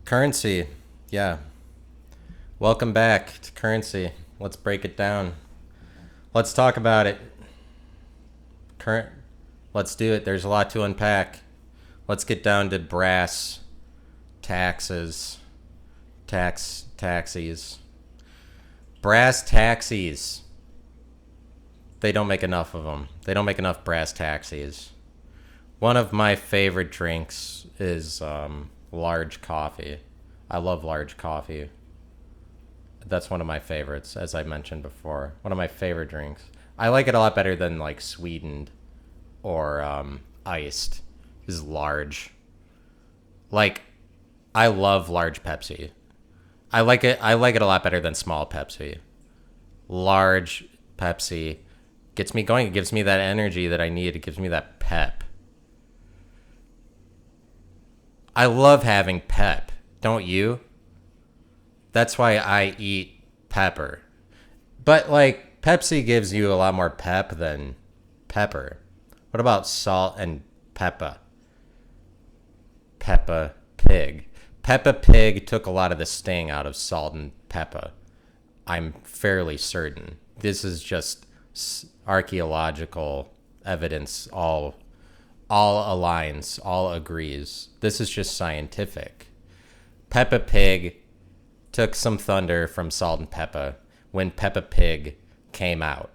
Currency. Yeah. Welcome back to currency. Let's break it down. Let's talk about it. Current. Let's do it. There's a lot to unpack. Let's get down to brass taxes. Taxis. Brass taxis. They don't make enough of them. They don't make enough brass taxis. One of my favorite drinks is large coffee. I love large coffee. That's one of my favorites, as I mentioned before. One of my favorite drinks. I like it a lot better than like sweetened or iced. Is large. Like, I love large Pepsi. I like it. I like it a lot better than small Pepsi. Large Pepsi gets me going. It gives me that energy that I need. It gives me that pep. I love having pep. Don't you? That's why I eat pepper. But like Pepsi gives you a lot more pep than pepper. What about salt and pepper? Peppa Pig. Peppa Pig took a lot of the sting out of salt and pepper. I'm fairly certain. This is just archaeological evidence. All aligns, all agrees. This is just scientific. Peppa Pig took some thunder from Salt and Peppa when Peppa Pig came out.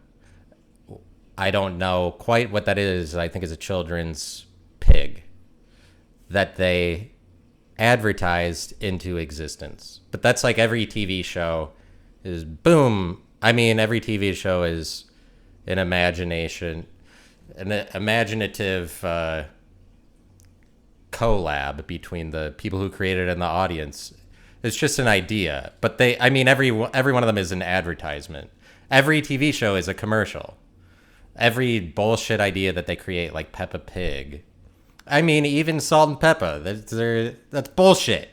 I don't know quite what that is. I think it's a children's pig that they advertised into existence. But that's like every TV show is boom. I mean, every TV show is an imaginative collab between the people who created it and the audience. It's just an idea, but every one of them is an advertisement. Every TV show is a commercial. Every bullshit idea that they create, like Peppa Pig. I mean, even Salt and Pepper. That's bullshit.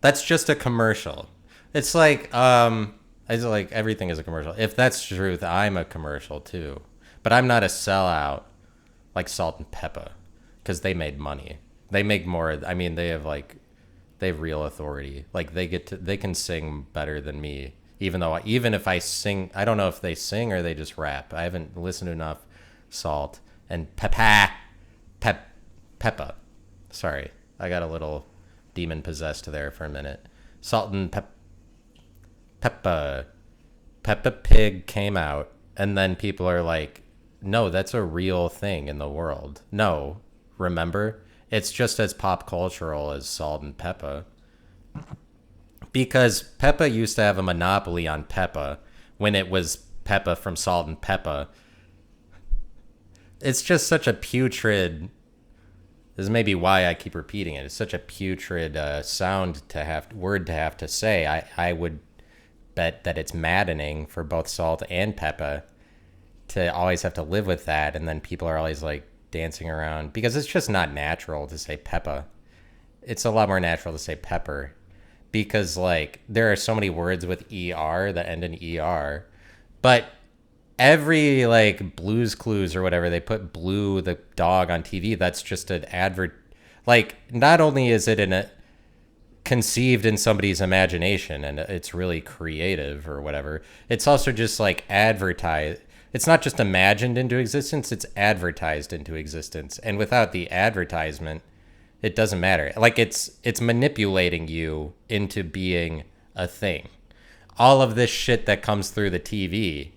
That's just a commercial. It's like everything is a commercial. If that's truth, I'm a commercial too. But I'm not a sellout like Salt and Pepper because they made money. They make more. I mean, they have real authority. Like they can sing better than me. Even if I sing, I don't know if they sing or they just rap. I haven't listened to enough Salt and Peppa. Sorry, I got a little demon possessed there for a minute. Salt and Peppa. Peppa Pig came out, and then people are like, "No, that's a real thing in the world." No, remember? It's just as pop cultural as Salt and Peppa. Because Peppa used to have a monopoly on Peppa when it was Peppa from Salt and Peppa. It's just such a putrid... This is maybe why I keep repeating it. It's such a putrid word to have to say. I would bet that it's maddening for both Salt and Peppa to always have to live with that, and then people are always like dancing around because it's just not natural to say Peppa. It's a lot more natural to say pepper because like there are so many words with ER that end in ER, but every like Blue's Clues or whatever, they put Blue the dog on TV. That's just an advert. Like, not only is it conceived in somebody's imagination and it's really creative or whatever, it's also just like advertised. It's not just imagined into existence, it's advertised into existence. And without the advertisement, it doesn't matter. Like it's manipulating you into being a thing. All of this shit that comes through the TV,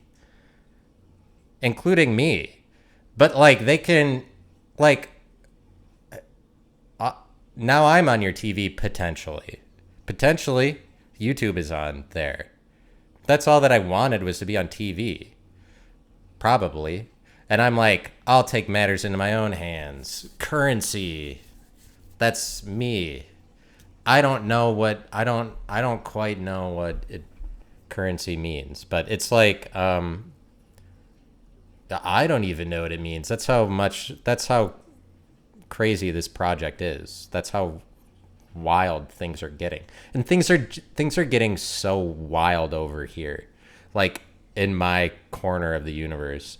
including me. But like they can like now I'm on your TV potentially. Potentially YouTube is on there. That's all that I wanted was to be on TV. Probably. And I'm like, I'll take matters into my own hands. Currency. That's me. I don't quite know what currency means, but it's like I don't even know what it means. That's how crazy this project is. That's how wild things are getting. And things are getting so wild over here. Like in my corner of the universe,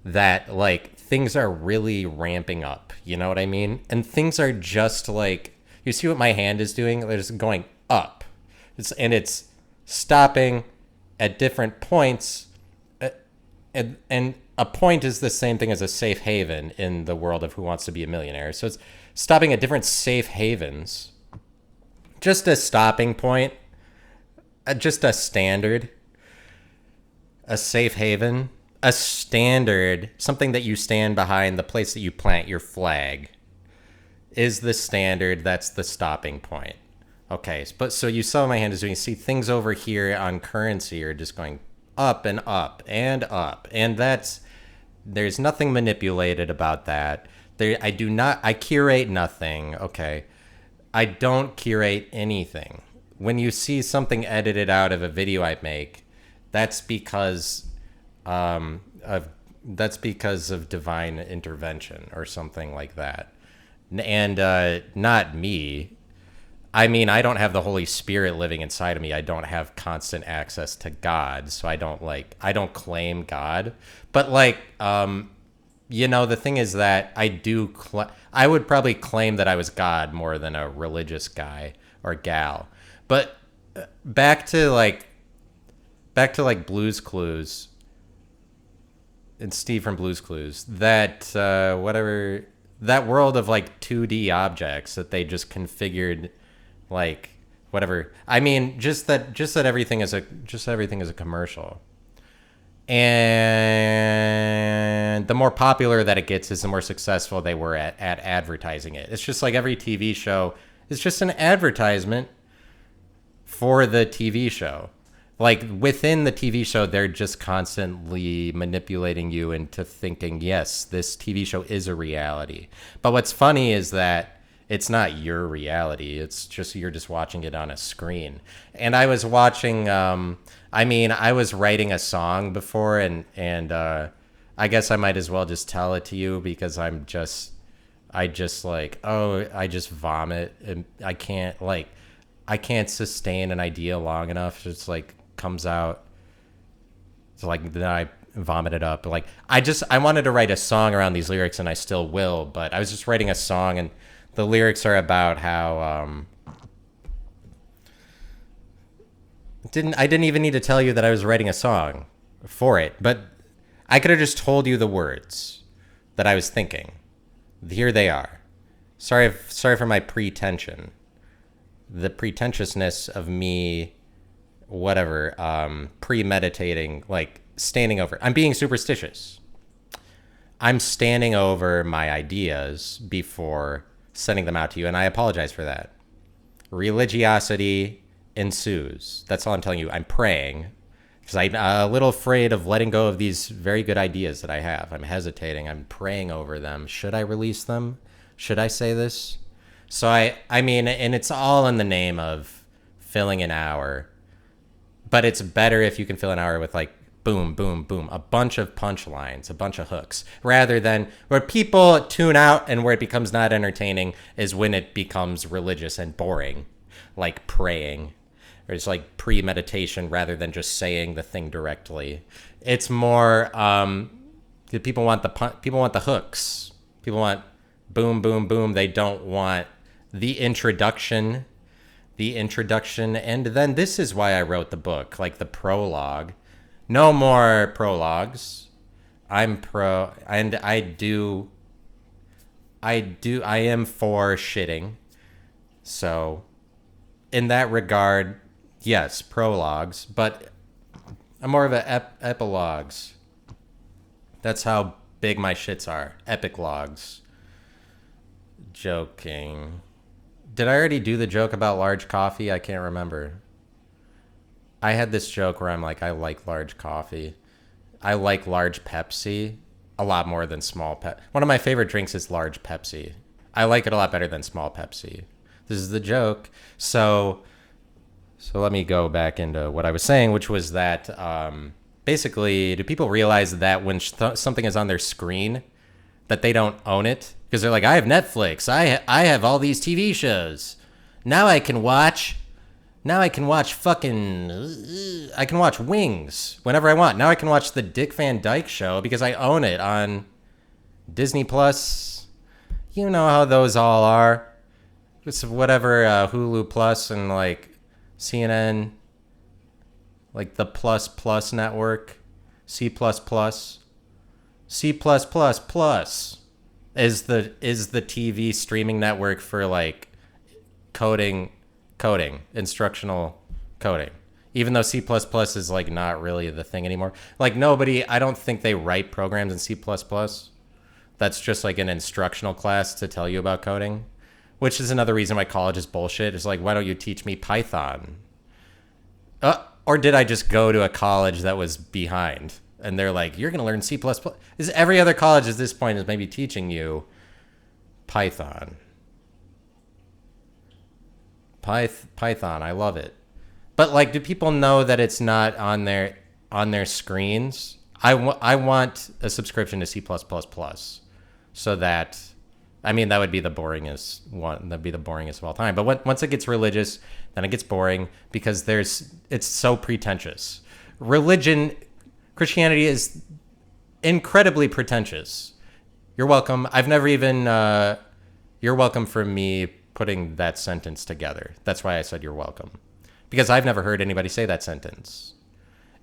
that like things are really ramping up. You know what I mean? And things are just like, you see what my hand is doing? They're just going up. It's stopping at different points. And a point is the same thing as a safe haven in the world of Who Wants to Be a Millionaire. So it's stopping at different safe havens. Just a stopping point, just a standard, a safe haven, a standard, something that you stand behind, the place that you plant your flag is the standard. That's the stopping point. Okay, but so you saw what my hand is doing. You see things over here on currency are just going up and up and up. And there's nothing manipulated about that. I curate nothing, okay? I don't curate anything. When you see something edited out of a video I make, that's because of divine intervention or something like that. And not me. I mean, I don't have the Holy Spirit living inside of me. I don't have constant access to God, so I don't claim God. But the thing is that I would probably claim that I was God more than a religious guy or gal. But back to Blue's Clues and Steve from Blue's Clues, that world of 2D objects that they just configured, whatever. I mean, just that everything is a commercial. And the more popular that it gets is the more successful they were at advertising it. It's just like every TV show is just an advertisement for the TV show. Within the TV show, they're just constantly manipulating you into thinking, yes, this TV show is a reality. But what's funny is that it's not your reality. It's just you're just watching it on a screen. And I was watching. I was writing a song before, and I guess I might as well just tell it to you because I just vomit, and I can't sustain an idea long enough. It's comes out. It's then I vomit it up. I wanted to write a song around these lyrics, and I still will. But I was just writing a song, and the lyrics are about how I didn't even need to tell you that I was writing a song for it, but I could have just told you the words that I was thinking. Here they are. Sorry for my pretension. The pretentiousness of me, premeditating, standing over. I'm being superstitious. I'm standing over my ideas before sending them out to you, and I apologize for that. Religiosity ensues. That's all I'm telling you. I'm praying because I'm a little afraid of letting go of these very good ideas that I have. I'm hesitating. I'm praying over them. Should I release them? Should I say this? So I mean, and it's all in the name of filling an hour, but it's better if you can fill an hour with boom, boom, boom, a bunch of punchlines, a bunch of hooks, rather than where people tune out and where it becomes not entertaining is when it becomes religious and boring, like praying. Or it's premeditation rather than just saying the thing directly. It's more people want the hooks. People want boom, boom, boom. They don't want the introduction, and then this is why I wrote the book, the prologue. No more prologues. I'm pro, and I am for shitting. So, in that regard, yes, prologues, but I'm more of a epilogues. That's how big my shits are. Epic logs. Joking. Did I already do the joke about large coffee? I can't remember. I had this joke where I'm I like large coffee. I like large Pepsi a lot more than small Pepsi. One of my favorite drinks is large Pepsi. I like it a lot better than small Pepsi. This is the joke. So let me go back into what I was saying, which was that basically, do people realize that when something is on their screen, that they don't own it? Because they're I have Netflix. I have all these TV shows. Now I can watch fucking... I can watch Wings whenever I want. Now I can watch the Dick Van Dyke Show because I own it on Disney Plus. You know how those all are. It's whatever, Hulu Plus and CNN, like the plus plus network, C plus plus, C plus plus plus is the TV streaming network for like coding, instructional coding. Even though C++ is like not really the thing anymore. Like I don't think they write programs in C++. That's just like an instructional class to tell you about coding, which is another reason why college is bullshit. It's like, why don't you teach me Python? Or did I just go to a college that was behind? And they're like, you're going to learn C++. Is every other college at this point is maybe teaching you Python. Python, I love it. But like, do people know that it's not on their screens? I want a subscription to C++, so that, I mean, that would be the boringest one. That'd be the boringest of all time. But once it gets religious, then it gets boring because it's so pretentious. Christianity is incredibly pretentious. You're welcome. You're welcome for me putting that sentence together. That's why I said you're welcome. Because I've never heard anybody say that sentence.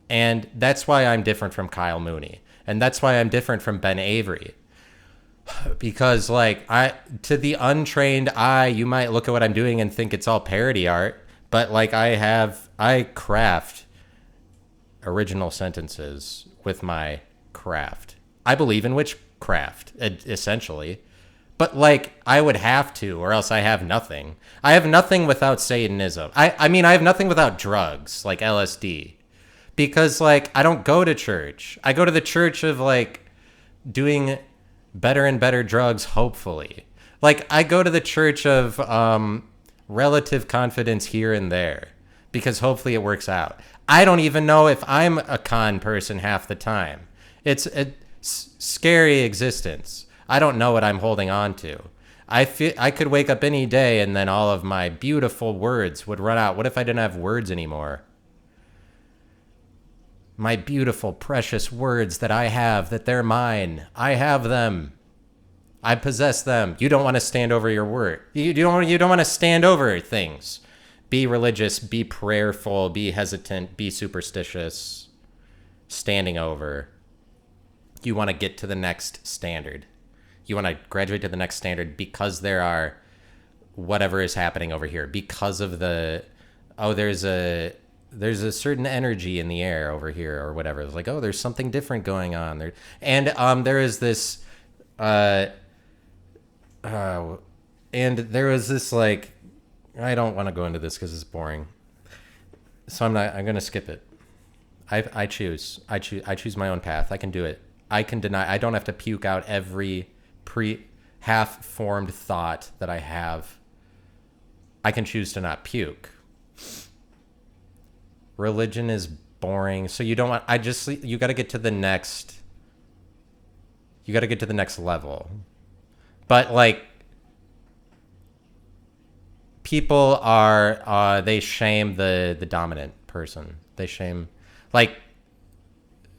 And that's why I'm different from Kyle Mooney. And that's why I'm different from Ben Avery. Because like to the untrained eye, you might look at what I'm doing and think it's all parody art. But like I craft original sentences with my craft. I believe in witchcraft, essentially. But like I would have to, or else I have nothing. I have nothing without Satanism. I mean, I have nothing without drugs, like LSD. Because like I don't go to church. I go to the church of like doing better and better drugs, hopefully. Like I go to the church of relative confidence here and there. Because hopefully it works out. I don't even know if I'm a con person half the time. It's a scary existence. I don't know what I'm holding on to. I feel I could wake up any day and then all of my beautiful words would run out. What if I didn't have words anymore? My beautiful, precious words that I have, that they're mine. I have them. I possess them. You don't want to stand over your word. You don't want to stand over things. Be religious, be prayerful, be hesitant, be superstitious. Standing over. You want to get to the next standard. You want to graduate to the next standard because there are whatever is happening over here. Because of there's a certain energy in the air over here or whatever. It's like, there's something different going on there. And there is this and there was this like, I don't want to go into this because it's boring. So I'm going to skip it. I choose my own path. I can do it. I can deny. I don't have to puke out every half-formed thought that I have. I can choose to not puke. Religion is boring. So you don't want, you got to get to the next, level. But like, people are, they shame the dominant person. They shame, like,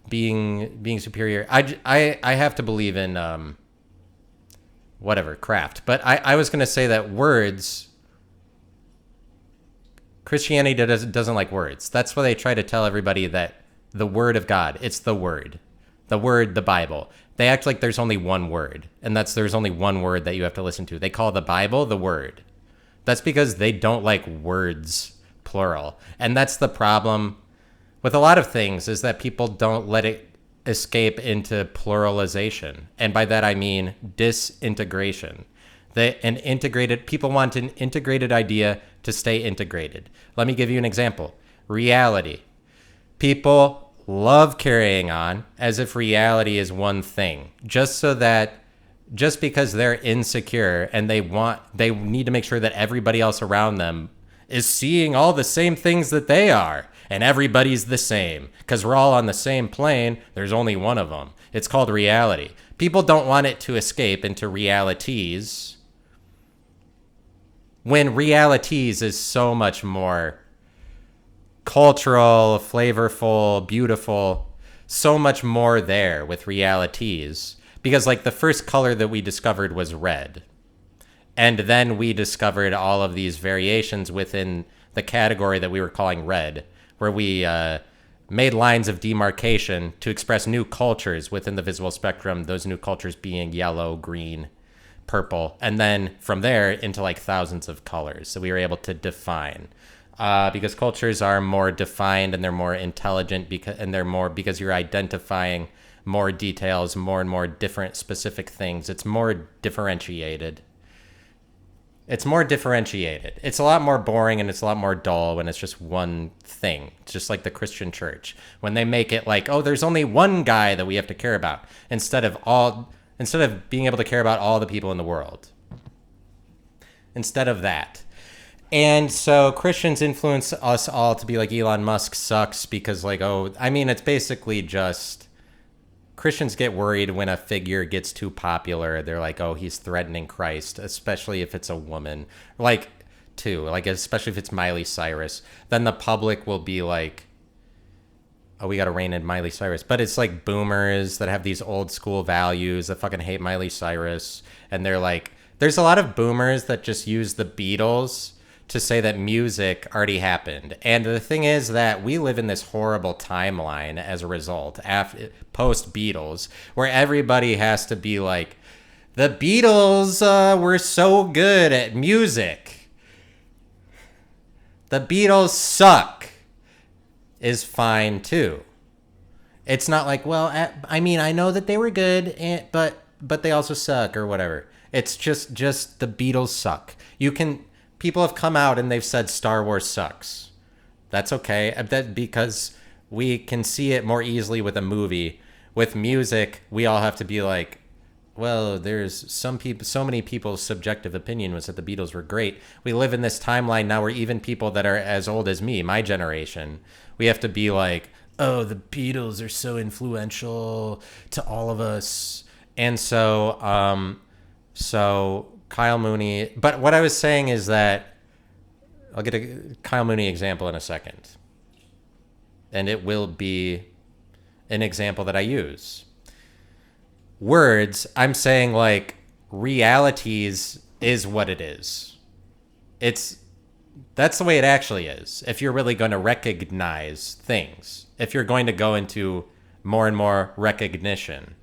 being superior. I have to believe in, whatever, craft. But I was going to say that Christianity doesn't like words. That's why they try to tell everybody that the word of God, it's the word, the Bible. They act like there's only one word, and there's only one word that you have to listen to. They call the Bible the word. That's because they don't like words, plural. And that's the problem with a lot of things, is that people don't let it escape into pluralization. And by that I mean disintegration. People want an integrated idea to stay integrated. Let me give you an example. Reality. People love carrying on as if reality is one thing, just because they're insecure and they need to make sure that everybody else around them is seeing all the same things that they are, and everybody's the same because we're all on the same plane. There's only one of them. It's called reality. People don't want it to escape into realities, when realities is so much more cultural, flavorful, beautiful, so much more there with realities. Because like the first color that we discovered was red. And then we discovered all of these variations within the category that we were calling red, where we made lines of demarcation to express new cultures within the visible spectrum, those new cultures being yellow, green, purple, and then from there into like thousands of colors. So we were able to define. Because cultures are more defined and they're more intelligent because you're identifying more details, more and more different specific things. It's more differentiated. It's a lot more boring and it's a lot more dull when it's just one thing. It's just like the Christian church. When they make it like, oh, there's only one guy that we have to care about instead of being able to care about all the people in the world. Instead of that. And so Christians influence us all to be like, Elon Musk sucks because it's basically just Christians get worried when a figure gets too popular. They're like, oh, he's threatening Christ, especially if it's a woman. Especially if it's Miley Cyrus. Then the public will be like, oh, we got to rein in Miley Cyrus. But it's like boomers that have these old school values that fucking hate Miley Cyrus. And they're like, there's a lot of boomers that just use the Beatles to say that music already happened. And the thing is that we live in this horrible timeline as a result, post Beatles, where everybody has to be like, the Beatles were so good at music. The Beatles suck is fine too. It's not like, well, I know that they were good, but they also suck or whatever. It's just the Beatles suck. People have come out and they've said Star Wars sucks. That's okay. Because we can see it more easily with a movie. With music, we all have to be like, well, there's so many people's subjective opinion was that the Beatles were great. We live in this timeline now where even people that are as old as me, my generation, we have to be like, oh, the Beatles are so influential to all of us. And so Kyle Mooney, but what I was saying is that I'll get a Kyle Mooney example in a second. And it will be an example that I use. Words, I'm saying like realities is what it is. That's the way it actually is. If you're really going to recognize things, if you're going to go into more and more recognition,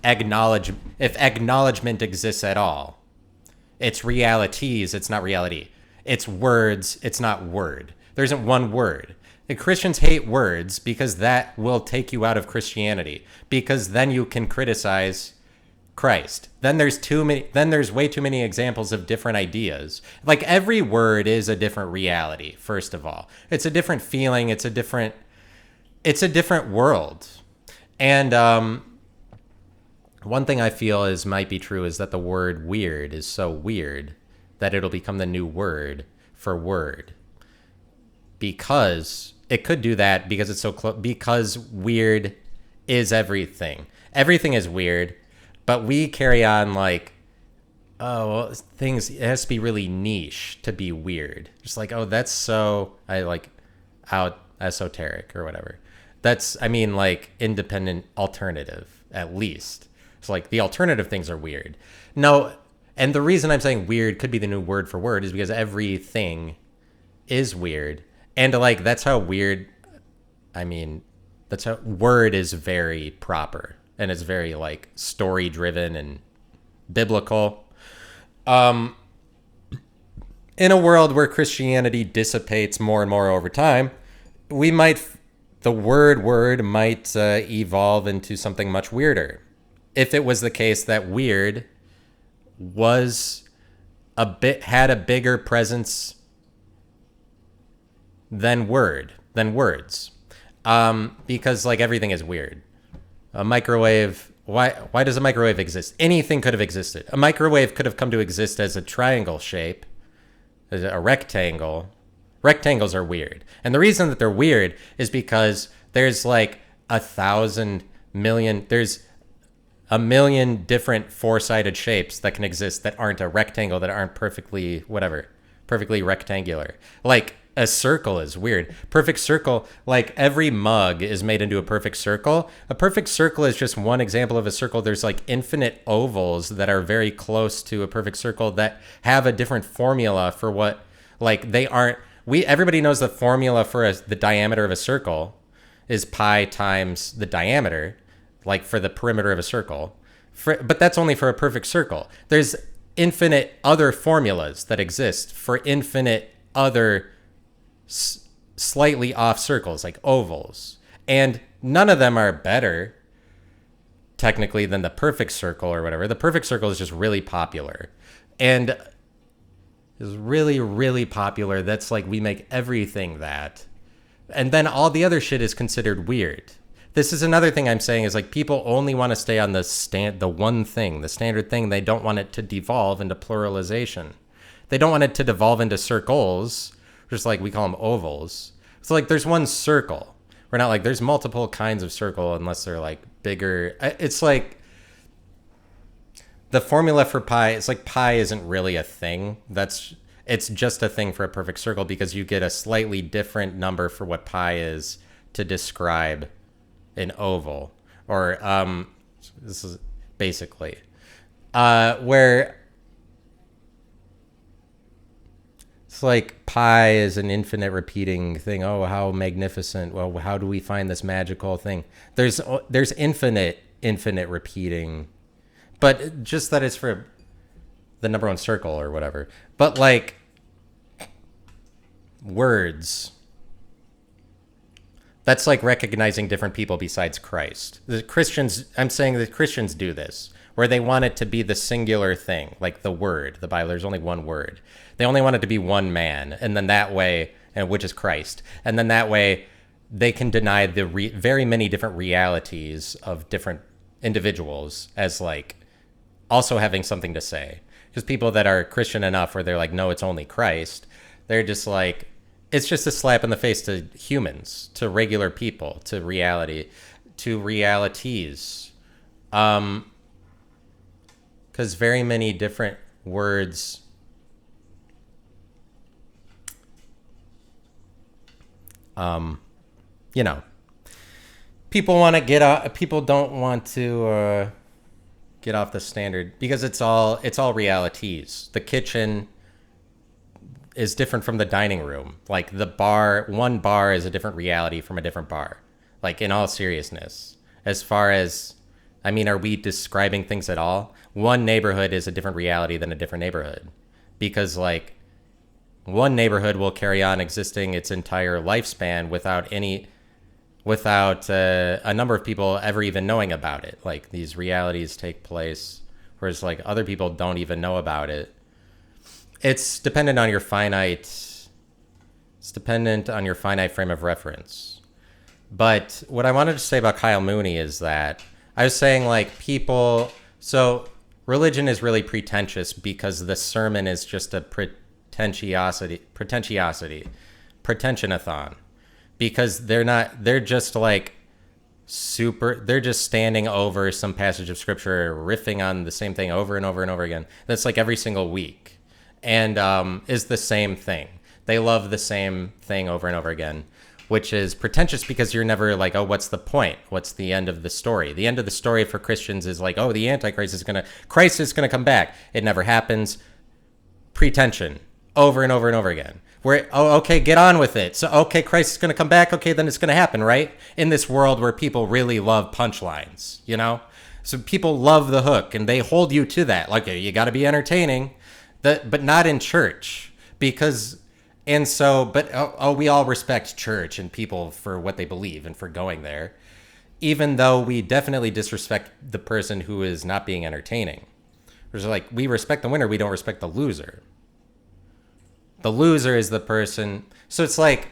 if acknowledgement exists at all, it's realities, it's not reality. It's words, it's not word. There isn't one word. And Christians hate words because that will take you out of Christianity, because then you can criticize Christ. Then there's way too many examples of different ideas. Like every word is a different reality, first of all. It's a different feeling, it's a different world. And one thing I feel might be true is that the word weird is so weird that it'll become the new word for word. Because it could do that because it's so close. Because weird is everything. Everything is weird, but we carry on like, oh, well, it has to be really niche to be weird. Just like, oh, that's so, out esoteric or whatever. Like independent alternative, at least. It's like the alternative things are weird. No, and the reason I'm saying weird could be the new word for word is because everything is weird. And like, that's how word is very proper. And it's very like story driven and biblical. In a world where Christianity dissipates more and more over time, the word might evolve into something much weirder. If it was the case that weird had a bigger presence than words. Because like everything is weird. A microwave, why does a microwave exist? Anything could have existed. A microwave could have come to exist as a triangle shape, as a rectangle. Rectangles are weird. And the reason that they're weird is because there's like 1,000 million, there's a million different four-sided shapes that can exist that aren't a rectangle, that aren't perfectly rectangular. Like a circle is weird. Perfect circle, like every mug is made into a perfect circle. A perfect circle is just one example of a circle. There's like infinite ovals that are very close to a perfect circle that have a different formula for what, like they aren't, Everybody knows the formula for the diameter of a circle is pi times the diameter, like for the perimeter of a circle. But that's only for a perfect circle. There's infinite other formulas that exist for infinite other slightly off circles, like ovals. And none of them are better, technically, than the perfect circle or whatever. The perfect circle is just really popular. And is really, really popular. That's like, we make everything that. And then all the other shit is considered weird. This is another thing I'm saying is like people only want to stay on the one thing, the standard thing. They don't want it to devolve into pluralization. They don't want it to devolve into circles, just like we call them ovals. So like there's one circle. We're not like there's multiple kinds of circle unless they're like bigger. It's like the formula for pi, it's like pi isn't really a thing. It's just a thing for a perfect circle because you get a slightly different number for what pi is to describe an oval. Or this is basically where it's like pi is an infinite repeating thing. Oh, how magnificent. Well, how do we find this magical thing? There's infinite repeating, but just that it's for the number one circle or whatever. But like words, that's like recognizing different people besides Christ. The Christians, I'm saying that Christians do this, where they want it to be the singular thing, like the word, the Bible, there's only one word. They only want it to be one man, and then that way, which is Christ. And then that way, they can deny the very many different realities of different individuals as like also having something to say. Because people that are Christian enough where they're like, no, it's only Christ, they're just like, it's just a slap in the face to humans, to regular people, to reality, to realities. Because very many different words you know, people want to get out, people don't want to get off the standard because it's all realities. The kitchen is different from the dining room. Like the bar, one bar is a different reality from a different bar. Like in all seriousness, as far as, I mean, are we describing things at all? One neighborhood is a different reality than a different neighborhood because like one neighborhood will carry on existing its entire lifespan without a number of people ever even knowing about it. Like these realities take place, whereas like other people don't even know about it. It's dependent on your finite frame of reference. But what I wanted to say about Kyle Mooney is that I was saying like so religion is really pretentious because the sermon is just a pretensionathon. Because they're just like they're just standing over some passage of scripture, riffing on the same thing over and over and over again. That's like every single week. And is the same thing. They love the same thing over and over again, which is pretentious because you're never like, oh, what's the point? What's the end of the story? The end of the story for Christians is like, oh, the Antichrist Christ is gonna come back. It never happens. Pretension over and over and over again. Okay, get on with it. So, okay, Christ is going to come back. Okay, then it's going to happen, right? In this world where people really love punchlines, you know? So people love the hook and they hold you to that. Like, you got to be entertaining, but not in church we all respect church and people for what they believe and for going there, even though we definitely disrespect the person who is not being entertaining. It's like, we respect the winner, we don't respect the loser. The loser is the person. So it's like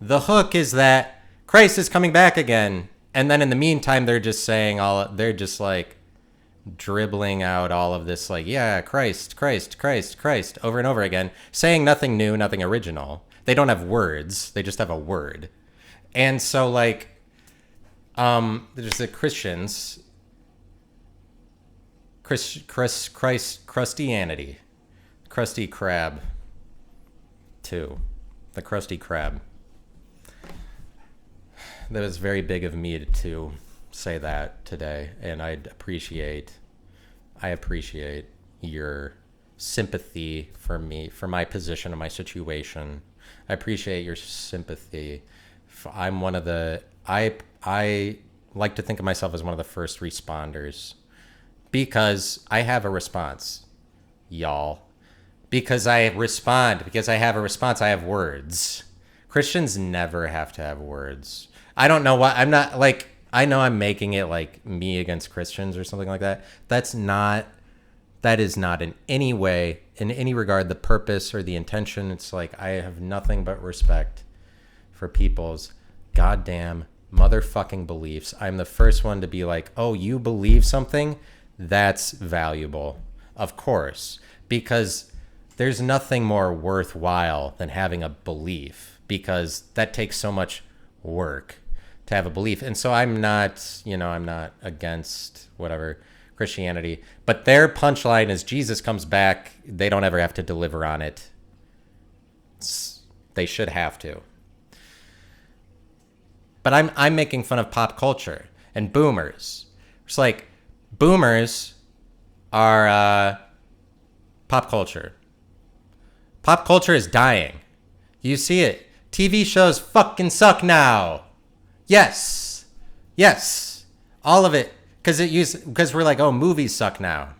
the hook is that Christ is coming back again. And then in the meantime, they're just like dribbling out all of this, like, yeah, Christ, over and over again, saying nothing new, nothing original. They don't have words. They just have a word. And so like, there's the Christians, Christianity, Krusty Krab. The Krusty Krab. That was very big of me to say that today, and I appreciate your sympathy for me, for my position and my situation. I appreciate your sympathy. I'm one of the, I like to think of myself as one of the first responders because I have a response, y'all. Because I respond, because I have a response, I have words. Christians never have to have words. I don't know why. I'm not like, I know I'm making it like me against Christians or something like that. That is not in any way, in any regard, the purpose or the intention. It's like I have nothing but respect for people's goddamn motherfucking beliefs. I'm the first one to be like, oh, you believe something? That's valuable. Of course. Because there's nothing more worthwhile than having a belief, because that takes so much work to have a belief. And so I'm not against whatever Christianity, but their punchline is Jesus comes back. They don't ever have to deliver on it. They should have to. But I'm making fun of pop culture and boomers. It's like boomers are pop culture. Pop culture is dying. You see it. TV shows fucking suck now. Yes. All of it. Because we're like, oh, movies suck now.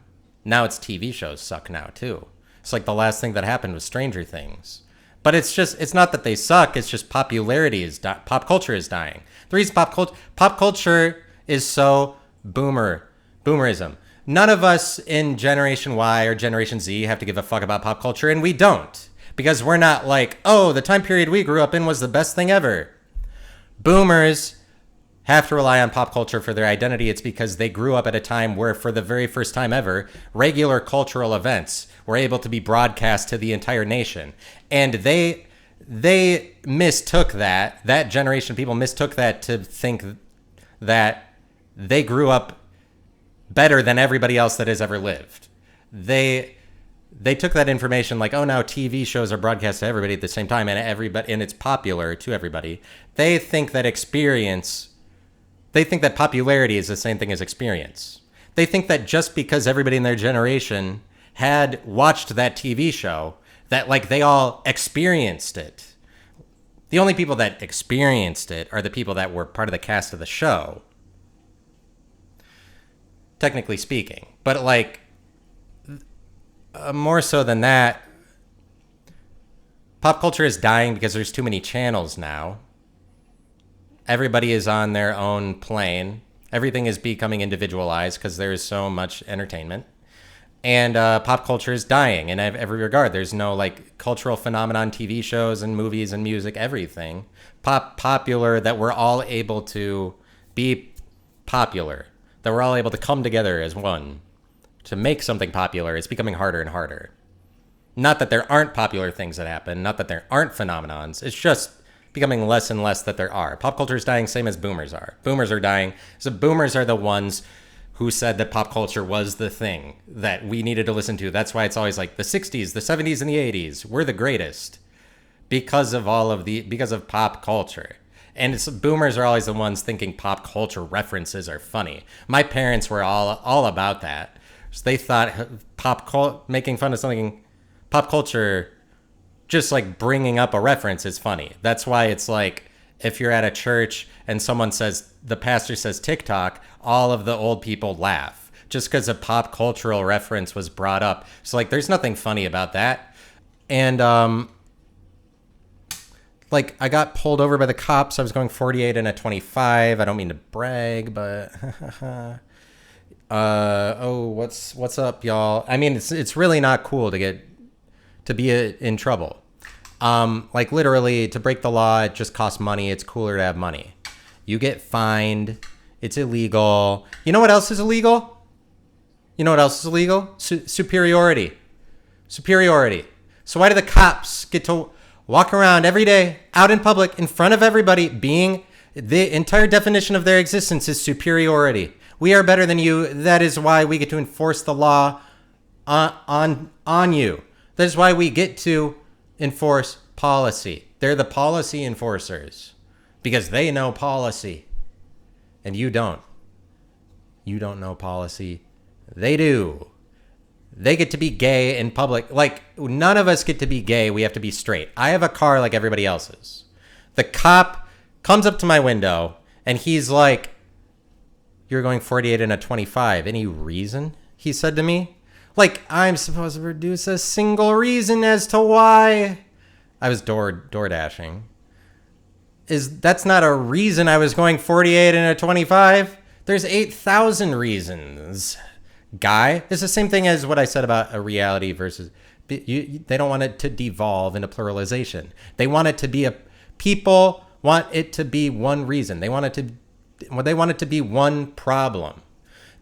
Now it's TV shows suck now too. It's like the last thing that happened was Stranger Things. But it's not that they suck. It's just pop culture is dying. The reason pop culture is so boomerism. None of us in Generation Y or Generation Z have to give a fuck about pop culture, and we don't. Because we're not like, oh, the time period we grew up in was the best thing ever. Boomers have to rely on pop culture for their identity. It's because they grew up at a time where, for the very first time ever, regular cultural events were able to be broadcast to the entire nation. And they mistook that generation of people mistook that to think that they grew up better than everybody else that has ever lived. They took that information like, oh, now TV shows are broadcast to everybody at the same time, and it's popular to everybody. They think that popularity is the same thing as experience. They think that just because everybody in their generation had watched that TV show, that like they all experienced it. The only people that experienced it are the people that were part of the cast of the show, technically speaking. But like, more so than that, pop culture is dying because there's too many channels now. Everybody is on their own plane. Everything is becoming individualized because there is so much entertainment. And pop culture is dying in every regard. There's no like cultural phenomenon, TV shows and movies and music, everything popular, that we're all able to be popular, that we're all able to come together as one to make something popular. Is becoming harder and harder. Not that there aren't popular things that happen, not that there aren't phenomenons. It's just becoming less and less that there are. Pop culture is dying, same as boomers are. Boomers are dying. So boomers are the ones who said that pop culture was the thing that we needed to listen to. That's why it's always like the 60s, the 70s, and the 80s were the greatest because of pop culture. And boomers are always the ones thinking pop culture references are funny. My parents were all about that. So they thought making fun of something, pop culture, just like bringing up a reference is funny. That's why it's like, if you're at a church and the pastor says TikTok, all of the old people laugh just because a pop cultural reference was brought up. So like, there's nothing funny about that. And like, I got pulled over by the cops. I was going 48 and a 25. I don't mean to brag, but what's up, y'all? I mean, it's really not cool to be in trouble. Like literally, to break the law, it just costs money. It's cooler to have money. You get fined. It's illegal. You know what else is illegal? Superiority. So why do the cops get to walk around every day out in public in front of everybody, being the entire definition of their existence is superiority? We are better than you. That is why we get to enforce the law on you. That is why we get to enforce policy. They're the policy enforcers because they know policy and you don't. You don't know policy. They do. They get to be gay in public. Like, none of us get to be gay. We have to be straight. I have a car like everybody else's. The cop comes up to my window and he's like, "You're going 48 and a 25. Any reason?" He said to me. Like, I'm supposed to produce a single reason as to why. I was door dashing. That's not a reason I was going 48 and a 25. There's 8,000 reasons. Guy, it's the same thing as what I said about a reality versus they don't want it to devolve into pluralization. They want it to be people want it to be one reason. They want it to be one problem.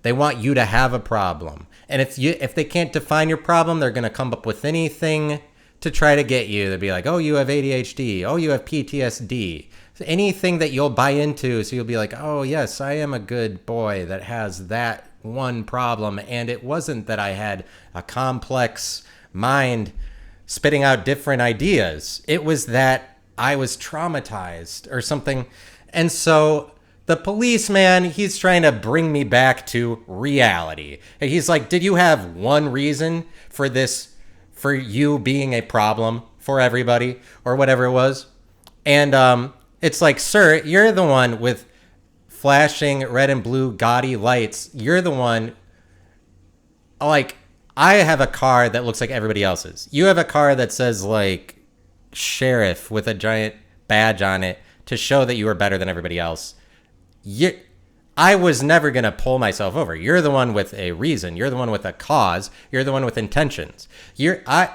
They want you to have a problem. And if they can't define your problem, they're going to come up with anything to try to get you. They'll be like, "Oh, you have ADHD. Oh, you have PTSD." Anything that you'll buy into, so you'll be like, "Oh, yes, I am a good boy that has that one problem, and it wasn't that I had a complex mind spitting out different ideas. It was that I was traumatized or something." And so the policeman, he's trying to bring me back to reality. And he's like, "Did you have one reason for this, for you being a problem for everybody," or whatever it was? And it's like, "Sir, you're the one with flashing red and blue gaudy lights. You're the one, like, I have a car that looks like everybody else's. You have a car that says, like, sheriff with a giant badge on it to show that you are better than everybody else. I was never going to pull myself over. You're the one with a reason. You're the one with a cause. You're the one with intentions. I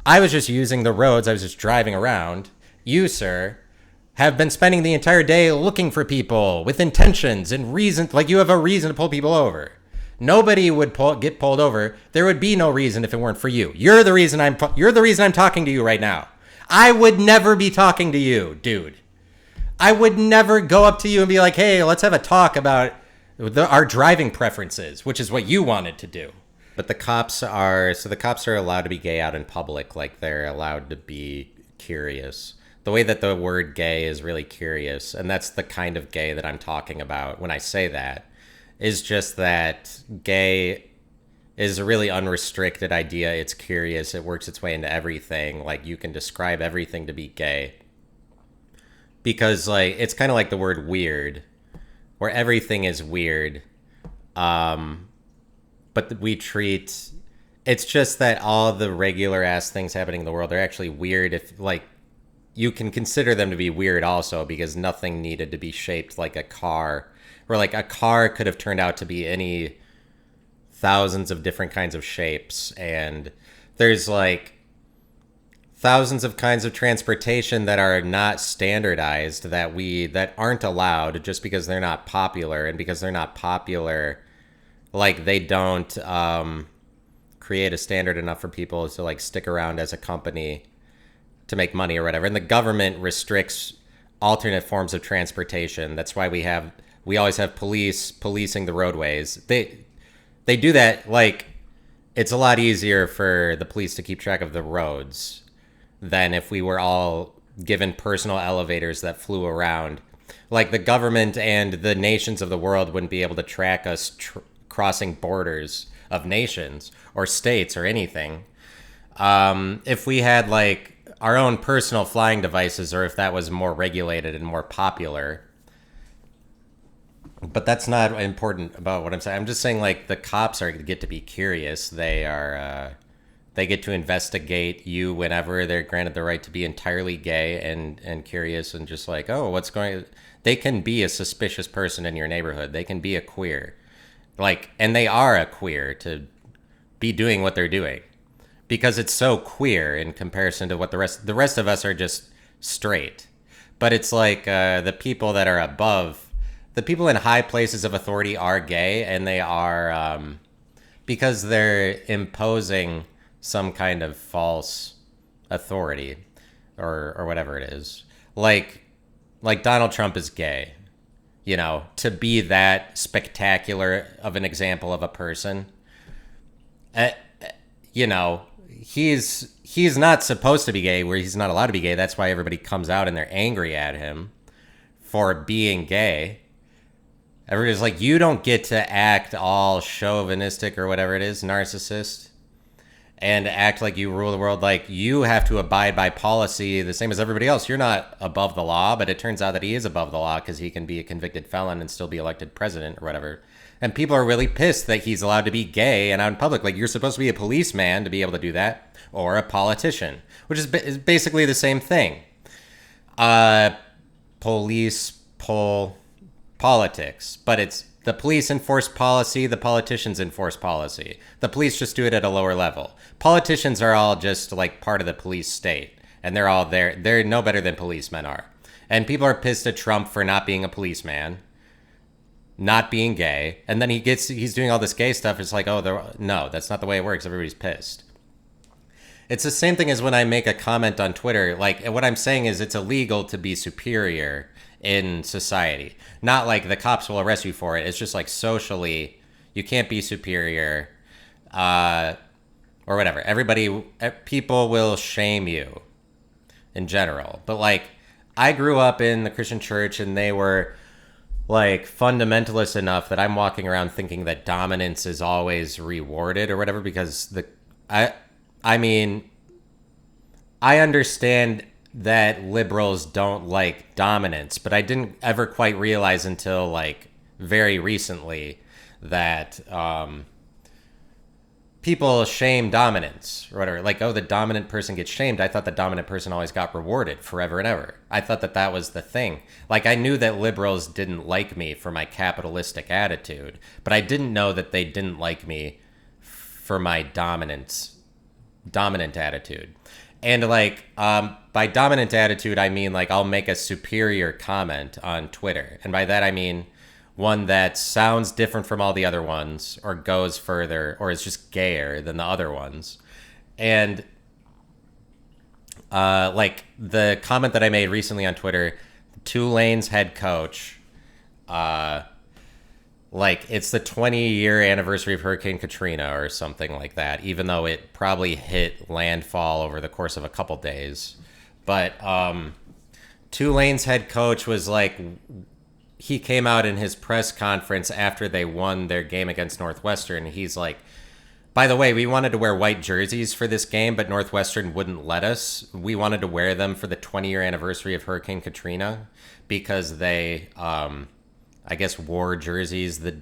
was just using the roads. I was just driving around. You, sir, have been spending the entire day looking for people with intentions and reasons. Like, you have a reason to pull people over. Nobody would get pulled over. There would be no reason if it weren't for you. You're the reason I'm talking to you right now. I would never be talking to you, dude. I would never go up to you and be like, "Hey, let's have a talk about our driving preferences," which is what you wanted to do. But the cops are allowed to be gay out in public. Like, they're allowed to be curious. The way that the word gay is really curious, and that's the kind of gay that I'm talking about when I say that, is just that gay is a really unrestricted idea. It's curious. It works its way into everything. Like, you can describe everything to be gay. Because, like, it's kind of like the word weird, where everything is weird. But we treat... It's just that all the regular-ass things happening in the world are actually weird if, like, you can consider them to be weird also, because nothing needed to be shaped like a car. Or, like, a car could have turned out to be any thousands of different kinds of shapes. And there's, like, thousands of kinds of transportation that are not standardized, that aren't allowed just because they're not popular. And because they're not popular, like, they don't create a standard enough for people to, like, stick around as a company to make money or whatever. And the government restricts alternate forms of transportation. That's why we always have police policing the roadways. They do that. Like, it's a lot easier for the police to keep track of the roads than if we were all given personal elevators that flew around. Like, the government and the nations of the world wouldn't be able to track us crossing borders of nations or states or anything. If we had, like, our own personal flying devices, or if that was more regulated and more popular. But that's not important about what I'm saying. I'm just saying, like, the cops get to be curious. They get to investigate you whenever they're granted the right to be entirely gay and curious and just like, "Oh, what's going..." They can be a suspicious person in your neighborhood. They can be a queer. Like, and they are a queer to be doing what they're doing. Because it's so queer in comparison to what the rest of us are just straight. But it's like the people that are above, the people in high places of authority are gay, and they are because they're imposing some kind of false authority or whatever it is. Like Donald Trump is gay, you know, to be that spectacular of an example of a person. You know, he's not supposed to be gay, where he's not allowed to be gay. That's why everybody comes out and they're angry at him for being gay. Everybody's like, "You don't get to act all chauvinistic," or whatever it is, narcissist. and act like you rule the world, like you have to abide by policy the same as everybody else. You're not above the law, but it turns out that he is above the law because he can be a convicted felon and still be elected president or whatever. And people are really pissed that he's allowed to be gay and out in public. Like, you're supposed to be a policeman to be able to do that, or a politician, which is basically the same thing. Politics, but it's the police enforce policy, the politicians enforce policy. The police just do it at a lower level. Politicians are all just like part of the police state, and they're all there. They're no better than policemen are. And people are pissed at Trump for not being a policeman, not being gay, and then he's doing all this gay stuff. It's like, oh, no, that's not the way it works. Everybody's pissed. It's the same thing as when I make a comment on Twitter. Like, what I'm saying is it's illegal to be superior in society. Not like the cops will arrest you for it. It's just like socially, you can't be superior, or whatever. People will shame you in general. But like, I grew up in the Christian church, and they were like fundamentalist enough that I'm walking around thinking that dominance is always rewarded or whatever, because I mean, I understand that liberals don't like dominance, but I didn't ever quite realize until like very recently that people shame dominance or whatever. Like, oh, the dominant person gets shamed. I thought the dominant person always got rewarded forever and ever. I thought that was the thing. Like, I knew that liberals didn't like me for my capitalistic attitude, but I didn't know that they didn't like me for my dominant attitude. And like, by dominant attitude, I mean like I'll make a superior comment on Twitter, and by that I mean one that sounds different from all the other ones, or goes further, or is just gayer than the other ones. And like the comment that I made recently on Twitter, Tulane's head coach, like it's the 20-year anniversary of Hurricane Katrina or something like that, even though it probably hit landfall over the course of a couple days. But Tulane's head coach was like, he came out in his press conference after they won their game against Northwestern. He's like, by the way, we wanted to wear white jerseys for this game, but Northwestern wouldn't let us. We wanted to wear them for the 20-year anniversary of Hurricane Katrina because they... I guess wore white jerseys the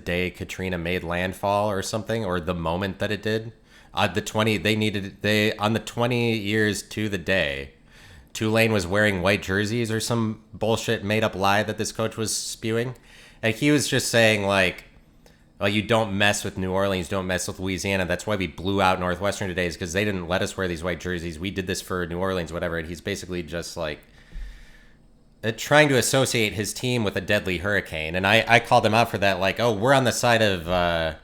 day Katrina made landfall or something, or the moment that it did. On the 20 years to the day, Tulane was wearing white jerseys or some bullshit made up lie that this coach was spewing. And he was just saying like, well, you don't mess with New Orleans, don't mess with Louisiana. That's why we blew out Northwestern today, is because they didn't let us wear these white jerseys. We did this for New Orleans, whatever. And he's basically just like, trying to associate his team with a deadly hurricane. And I called him out for that, like, oh, we're on the side of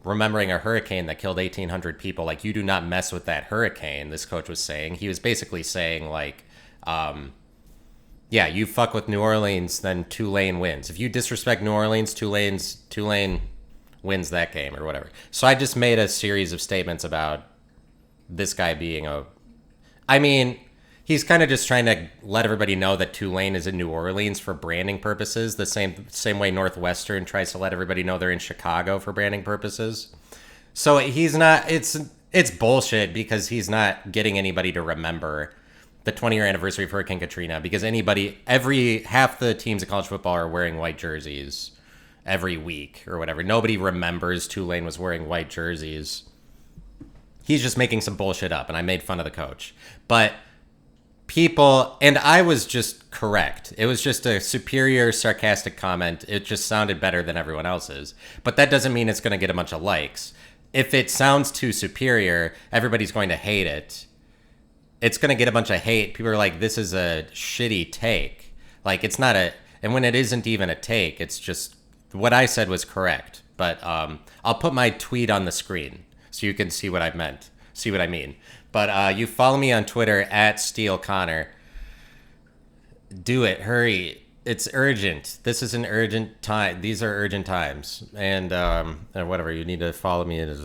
remembering a hurricane that killed 1,800 people. Like, you do not mess with that hurricane, this coach was saying. He was basically saying, like, yeah, you fuck with New Orleans, then Tulane wins. If you disrespect New Orleans, Tulane wins that game or whatever. So I just made a series of statements about this guy being I mean... He's kind of just trying to let everybody know that Tulane is in New Orleans for branding purposes, the same way Northwestern tries to let everybody know they're in Chicago for branding purposes. So he's not. It's bullshit because he's not getting anybody to remember the 20-year anniversary of Hurricane Katrina, because half the teams in college football are wearing white jerseys every week or whatever. Nobody remembers Tulane was wearing white jerseys. He's just making some bullshit up, and I made fun of the coach, but. People, and I was just correct. It was just a superior, sarcastic comment. It just sounded better than everyone else's. But that doesn't mean it's going to get a bunch of likes. If it sounds too superior, everybody's going to hate it. It's going to get a bunch of hate. People are like, this is a shitty take. Like, it's not and when it isn't even a take, it's just, what I said was correct. But I'll put my tweet on the screen so you can see what I mean. But you follow me on Twitter at SteelConnor. Do it. Hurry. It's urgent. This is an urgent time. These are urgent times. And whatever. You need to follow me.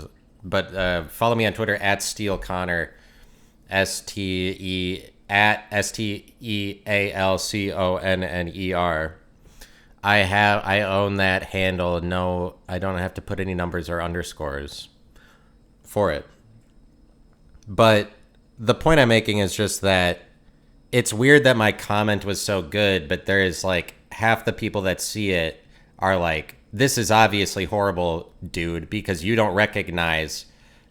But follow me on Twitter at SteelConnor. StealConner. I own that handle. No, I don't have to put any numbers or underscores. for it. But the point I'm making is just that it's weird that my comment was so good, but there is like half the people that see it are like, this is obviously horrible, dude, because you don't recognize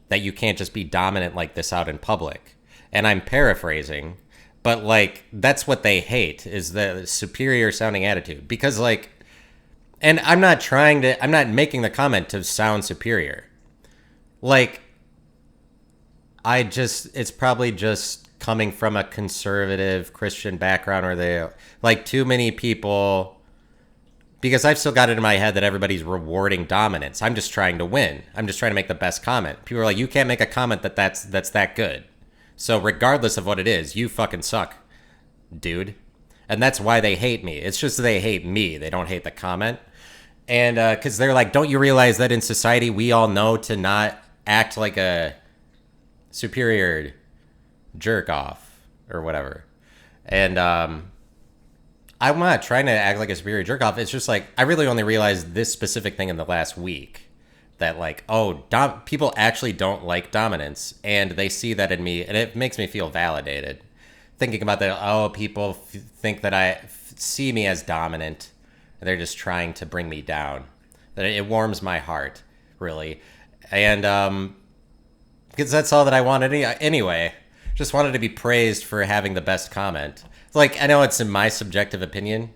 that you can't just be dominant like this out in public. And I'm paraphrasing, but like that's what they hate, is the superior sounding attitude. Because like, and I'm not making the comment to sound superior. Like, it's probably just coming from a conservative Christian background, where they like too many people, because I've still got it in my head that everybody's rewarding dominance. I'm just trying to win. I'm just trying to make the best comment. People are like, you can't make a comment that's that good. So regardless of what it is, you fucking suck, dude. And that's why they hate me. It's just they hate me. They don't hate the comment. And because they're like, don't you realize that in society we all know to not act like a superior jerk off or whatever. And I'm not trying to act like a superior jerk off. It's just like, I really only realized this specific thing in the last week, that like, people actually don't like dominance, and they see that in me, and it makes me feel validated. Thinking about that, people think that see me as dominant, and they're just trying to bring me down. That it warms my heart, really. And because that's all that I wanted anyway. Just wanted to be praised for having the best comment. Like, I know it's in my subjective opinion.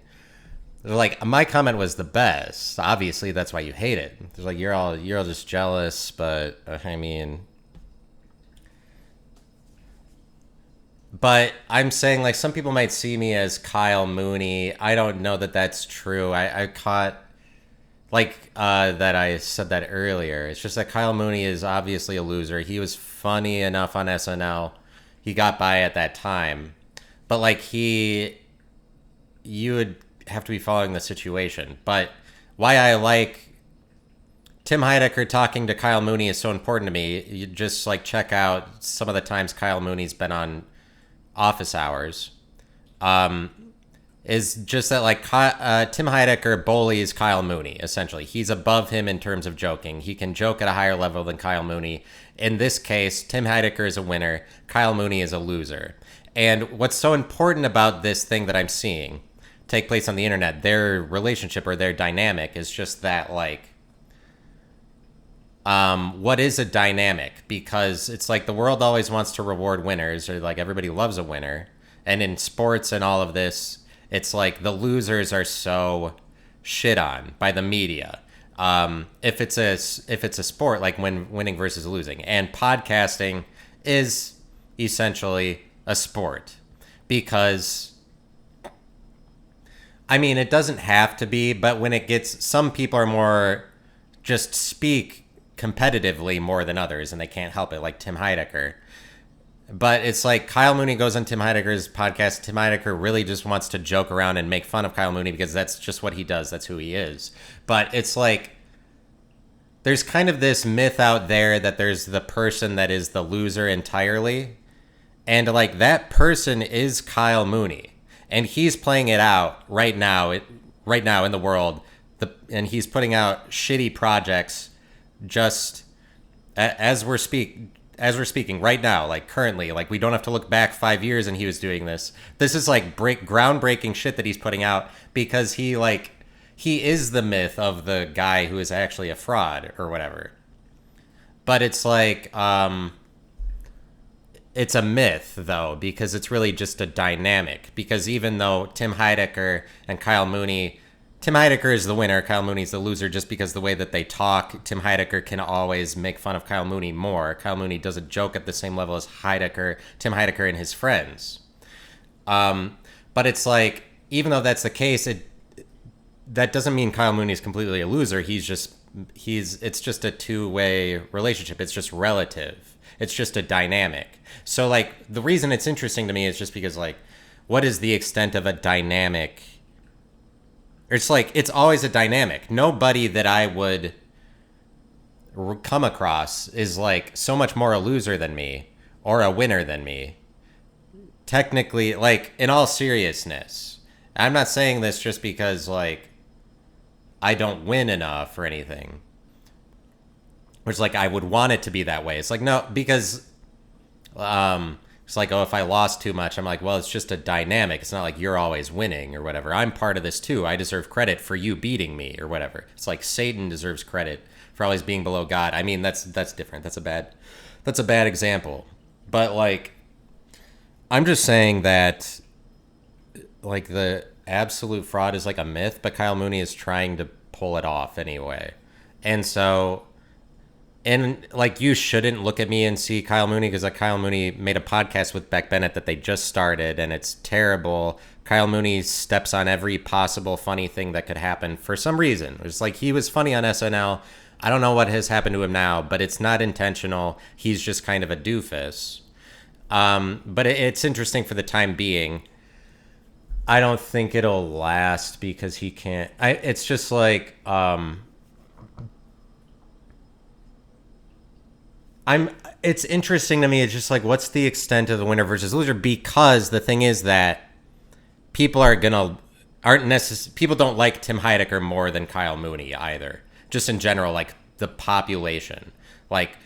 Like, my comment was the best. Obviously, that's why you hate it. It's like, you're all just jealous, but I mean, but I'm saying, like, some people might see me as Kyle Mooney. I don't know that that's true. I caught, like, that I said that earlier. It's just that Kyle Mooney is obviously a loser. He was funny enough on SNL. He got by at that time. But, like, you would have to be following the situation. But why I like Tim Heidecker talking to Kyle Mooney is so important to me. You just, like, check out some of the times Kyle Mooney's been on Office Hours. Is just that, like, Tim Heidecker bullies Kyle Mooney, essentially. He's above him in terms of joking. He can joke at a higher level than Kyle Mooney. In this case, Tim Heidecker is a winner. Kyle Mooney is a loser. And what's so important about this thing that I'm seeing take place on the internet, their relationship or their dynamic, is just that, like, what is a dynamic? Because it's like the world always wants to reward winners, or like everybody loves a winner. And in sports and all of this, it's like the losers are so shit on by the media. If it's a sport, like when winning versus losing, and podcasting is essentially a sport, because I mean, it doesn't have to be, but when it gets, some people are more, just speak competitively more than others, and they can't help it, like Tim Heidecker. But it's like Kyle Mooney goes on Tim Heidecker's podcast. Tim Heidecker really just wants to joke around and make fun of Kyle Mooney because that's just what he does. That's who he is. But it's like, there's kind of this myth out there that there's the person that is the loser entirely. And like, that person is Kyle Mooney. And he's playing it out right now in the world. And he's putting out shitty projects just as we're speaking right now, like currently. Like, we don't have to look back 5 years and he was doing this. This is like groundbreaking shit that he's putting out, because he is the myth of the guy who is actually a fraud or whatever. But it's like, it's a myth, though, because it's really just a dynamic. Because even though Tim Heidecker and Kyle Mooney, Tim Heidecker is the winner, Kyle Mooney's the loser, just because the way that they talk, Tim Heidecker can always make fun of Kyle Mooney more. Kyle Mooney doesn't joke at the same level as Tim Heidecker and his friends. But it's like, even though that's the case, that doesn't mean Kyle Mooney's completely a loser. It's just a two-way relationship. It's just relative. It's just a dynamic. So, like, the reason it's interesting to me is just because, like, what is the extent of a dynamic? It's like, it's always a dynamic. Nobody that I would come across is, like, so much more a loser than me or a winner than me. Technically, like, in all seriousness. I'm not saying this just because, like, I don't win enough or anything. which like I would want it to be that way. It's like, no, because it's like, oh, if I lost too much, I'm like, well, it's just a dynamic. It's not like you're always winning or whatever. I'm part of this too. I deserve credit for you beating me or whatever. It's like Satan deserves credit for always being below God. I mean, that's different. That's a bad example. But like, I'm just saying that like the absolute fraud is like a myth, but Kyle Mooney is trying to pull it off anyway. And so, and like, you shouldn't look at me and see Kyle Mooney because like Kyle Mooney made a podcast with Beck Bennett that they just started and it's terrible. Kyle Mooney steps on every possible funny thing that could happen for some reason. It's like he was funny on SNL. I don't know what has happened to him now, but it's not intentional. He's just kind of a doofus. But it's interesting for the time being. I don't think it'll last because he can't. It's just like It's interesting to me. It's just like, what's the extent of the winner versus loser? Because the thing is that people people don't like Tim Heidecker more than Kyle Mooney either. Just in general, like the population, like.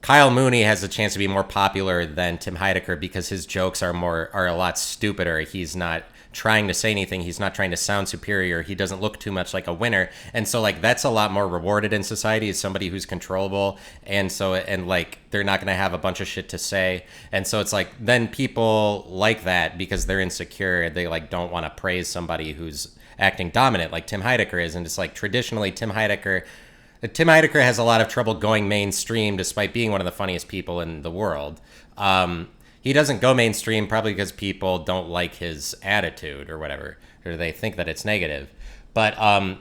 Kyle Mooney has a chance to be more popular than Tim Heidecker because his jokes are a lot stupider. He's not trying to say anything. He's not trying to sound superior. He doesn't look too much like a winner. And so like that's a lot more rewarded in society as somebody who's controllable. And like they're not going to have a bunch of shit to say. And so it's like then people like that because they're insecure. They like don't want to praise somebody who's acting dominant like Tim Heidecker is. And it's like traditionally Tim Heidecker has a lot of trouble going mainstream despite being one of the funniest people in the world. He doesn't go mainstream probably because people don't like his attitude or whatever, or they think that it's negative. But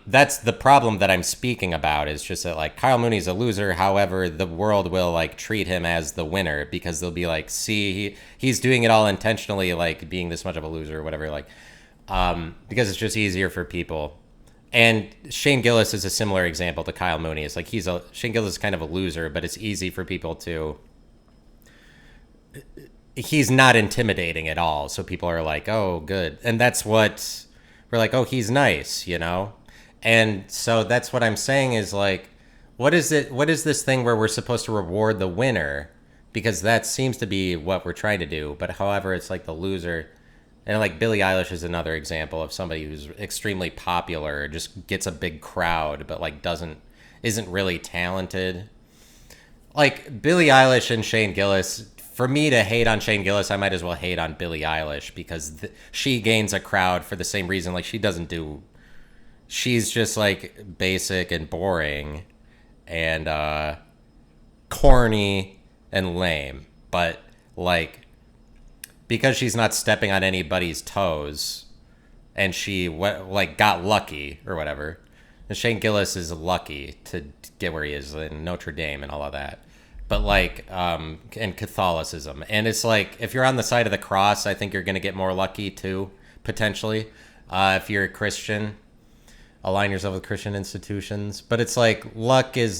that's the problem that I'm speaking about is just that like Kyle Mooney's a loser. However, the world will like treat him as the winner because they'll be like, see, he's doing it all intentionally, like being this much of a loser or whatever, like because it's just easier for people. And Shane Gillis is a similar example to Kyle Mooney. It's like Shane Gillis is kind of a loser, but it's easy for people to. He's not intimidating at all, so people are like, "Oh, good," and that's what we're like. Oh, he's nice, you know. And so that's what I'm saying is like, what is it? What is this thing where we're supposed to reward the winner? Because that seems to be what we're trying to do. But however, it's like the loser. And like Billie Eilish is another example of somebody who's extremely popular, just gets a big crowd, but like isn't really talented. Like Billie Eilish and Shane Gillis, for me to hate on Shane Gillis, I might as well hate on Billie Eilish because she gains a crowd for the same reason. Like she's just like basic and boring and corny and lame, but like. Because she's not stepping on anybody's toes, and she got lucky or whatever. And Shane Gillis is lucky to get where he is in Notre Dame and all of that. But like, and Catholicism, and it's like if you're on the side of the cross, I think you're gonna get more lucky too, potentially. If you're a Christian, align yourself with Christian institutions. But it's like luck is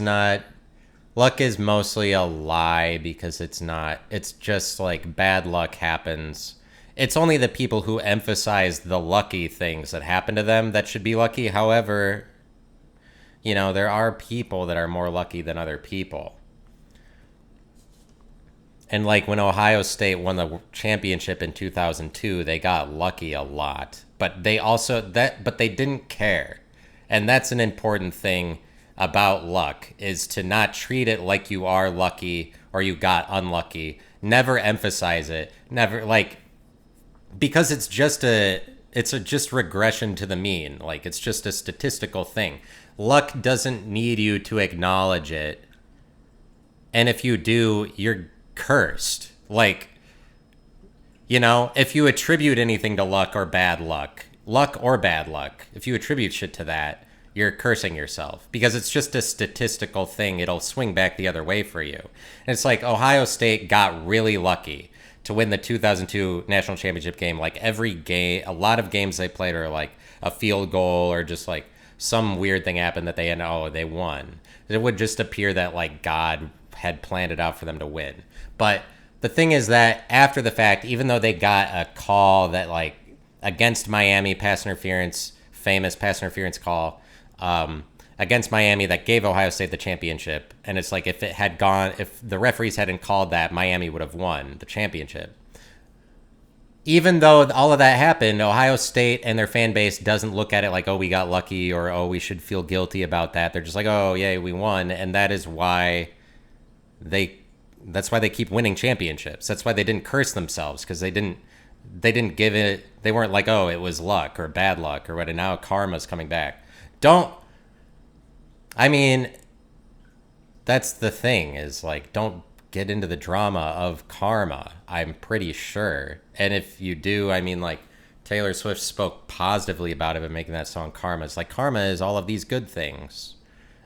mostly a lie because it's just like bad luck happens. It's only the people who emphasize the lucky things that happen to them that should be lucky. However, you know, there are people that are more lucky than other people. And like when Ohio State won the championship in 2002, they got lucky a lot, but they didn't care. And that's an important thing about luck is to not treat it like you are lucky or you got unlucky. Never emphasize it. Never because it's just regression to the mean. Like it's just a statistical thing. Luck doesn't need you to acknowledge it. And if you do, you're cursed. Like, you know, if you attribute anything to luck or bad luck, if you attribute shit to that, you're cursing yourself because it's just a statistical thing. It'll swing back the other way for you. And it's like Ohio State got really lucky to win the 2002 national championship game. Like every game, a lot of games they played are like a field goal or just like some weird thing happened that they won. It would just appear that like God had planned it out for them to win. But the thing is that after the fact, even though they got a call that like against Miami famous pass interference call, against Miami that gave Ohio State the championship. And it's like if the referees hadn't called that, Miami would have won the championship. Even though all of that happened, Ohio State and their fan base doesn't look at it like, oh, we got lucky, or oh, we should feel guilty about that. They're just like, oh, yeah, we won. And that is why that's why they keep winning championships. That's why they didn't curse themselves, because they didn't give it, they weren't like, oh, it was luck or bad luck or what, and now karma's coming back. That's the thing, is like, don't get into the drama of karma, I'm pretty sure. And if you do, I mean, like, Taylor Swift spoke positively about it by making that song Karma. It's like, karma is all of these good things.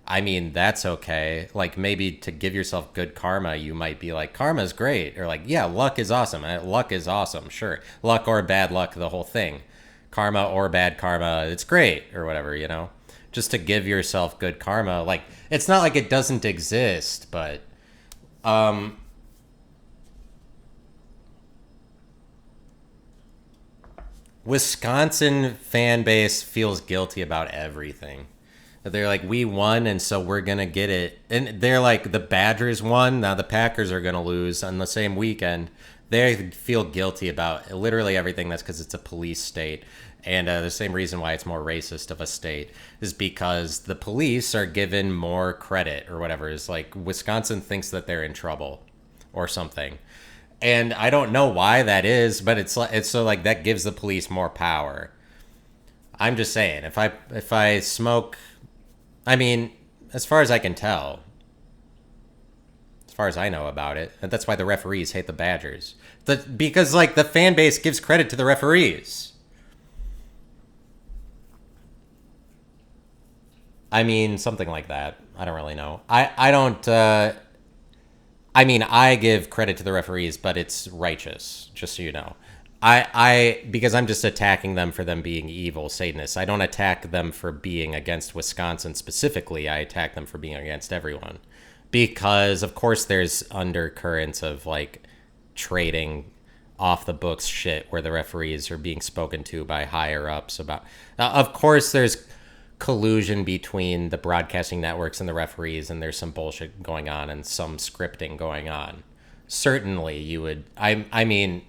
I mean, that's okay. Like, maybe to give yourself good karma, you might be like, karma's great. Or like, yeah, luck is awesome. Luck is awesome, sure. Luck or bad luck, the whole thing. Karma or bad karma, it's great, or whatever, you know? Just to give yourself good karma. Like, it's not like it doesn't exist, but Wisconsin fan base feels guilty about everything. They're like, we won, and so we're going to get it. And they're like, the Badgers won, now the Packers are going to lose on the same weekend. They feel guilty about literally everything. That's because it's a police state. And the same reason why it's more racist of a state is because the police are given more credit or whatever. It's like Wisconsin thinks that they're in trouble or something. And I don't know why that is, but it's so like that gives the police more power. I'm just saying, if I smoke, I mean, as far as I can tell, as far as I know about it, and that's why the referees hate the Badgers. Because like the fan base gives credit to the referees. I mean, something like that. I don't really know. I don't. I mean, I give credit to the referees, but it's righteous, just so you know. Because I'm just attacking them for them being evil Satanists. I don't attack them for being against Wisconsin specifically. I attack them for being against everyone. Because, of course, there's undercurrents of, like, trading off the books shit where the referees are being spoken to by higher ups about. Of course, there's collusion between the broadcasting networks and the referees, and there's some bullshit going on and some scripting going on. Certainly, you would. I mean,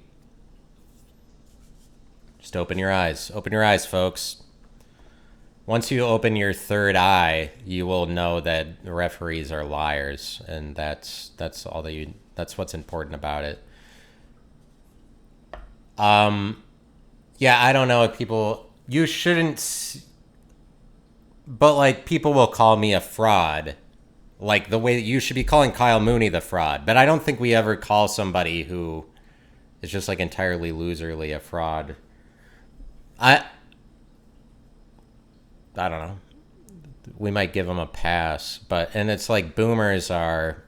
just open your eyes. Open your eyes, folks. Once you open your third eye, you will know that the referees are liars, and that's all that you. That's what's important about it. Yeah, I don't know if people. You shouldn't. But, like, people will call me a fraud, like the way that you should be calling Kyle Mooney the fraud. But I don't think we ever call somebody who is just, like, entirely loserly a fraud. I don't know. We might give them a pass. And it's like boomers are...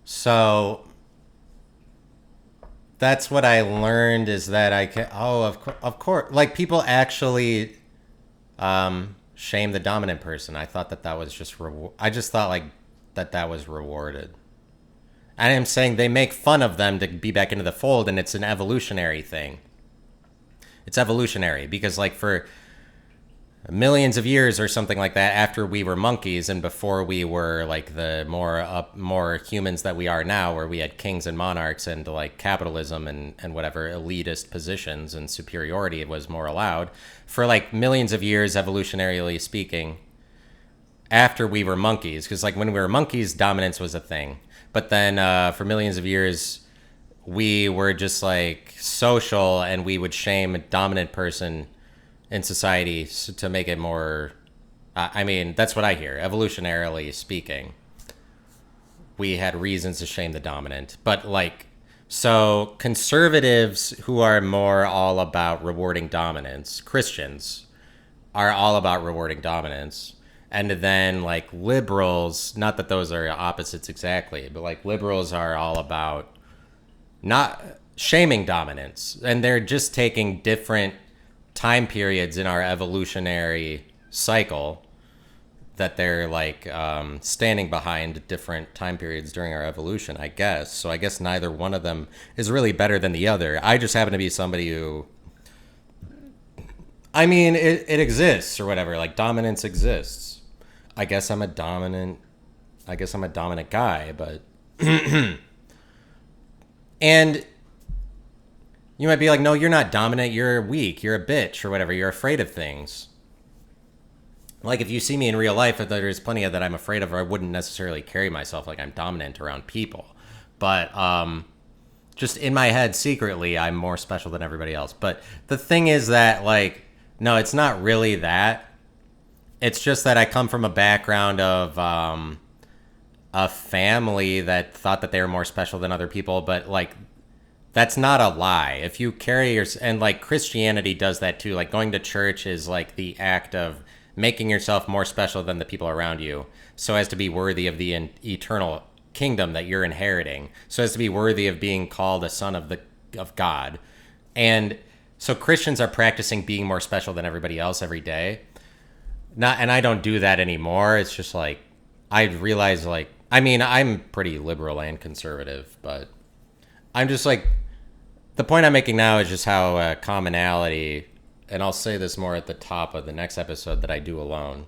So that's what I learned, is that I can. Oh, of course. Like, people actually shame the dominant person. I thought that was just I just thought like that was rewarded. And I'm saying they make fun of them to be back into the fold, and it's an evolutionary thing. It's evolutionary because, like, for millions of years or something like that, after we were monkeys and before we were like the more humans that we are now, where we had kings and monarchs and like capitalism and whatever elitist positions and superiority was more allowed, for like millions of years, evolutionarily speaking, after we were monkeys, because like when we were monkeys, dominance was a thing, but then for millions of years we were just like social, and we would shame a dominant person in society to make it more... I mean, that's what I hear. Evolutionarily speaking, we had reasons to shame the dominant. But, like, so conservatives who are more all about rewarding dominance, Christians, are all about rewarding dominance. And then, like, liberals, not that those are opposites exactly, but, like, liberals are all about not shaming dominance. And they're just taking different time periods in our evolutionary cycle that they're like standing behind different time periods during our evolution, I guess. So I guess neither one of them is really better than the other. I just happen to be somebody who, I mean, it exists or whatever. Like dominance exists. I guess I'm a dominant. I guess I'm a dominant guy, but and you might be like, no, you're not dominant. You're weak. You're a bitch or whatever. You're afraid of things. Like if you see me in real life, there's plenty of that I'm afraid of, or I wouldn't necessarily carry myself like I'm dominant around people. But just in my head, secretly, I'm more special than everybody else. But the thing is that, like, no, it's not really that. It's just that I come from a background of a family that thought that they were more special than other people. But, like, that's not a lie. If you carry your... And, like, Christianity does that, too. Like, going to church is, like, the act of making yourself more special than the people around you so as to be worthy of the eternal kingdom that you're inheriting, so as to be worthy of being called a son of God. And so Christians are practicing being more special than everybody else every day. And I don't do that anymore. It's just like I realize, like, I mean, I'm pretty liberal and conservative, but I'm just like, the point I'm making now is just how commonality, and I'll say this more at the top of the next episode that I do alone.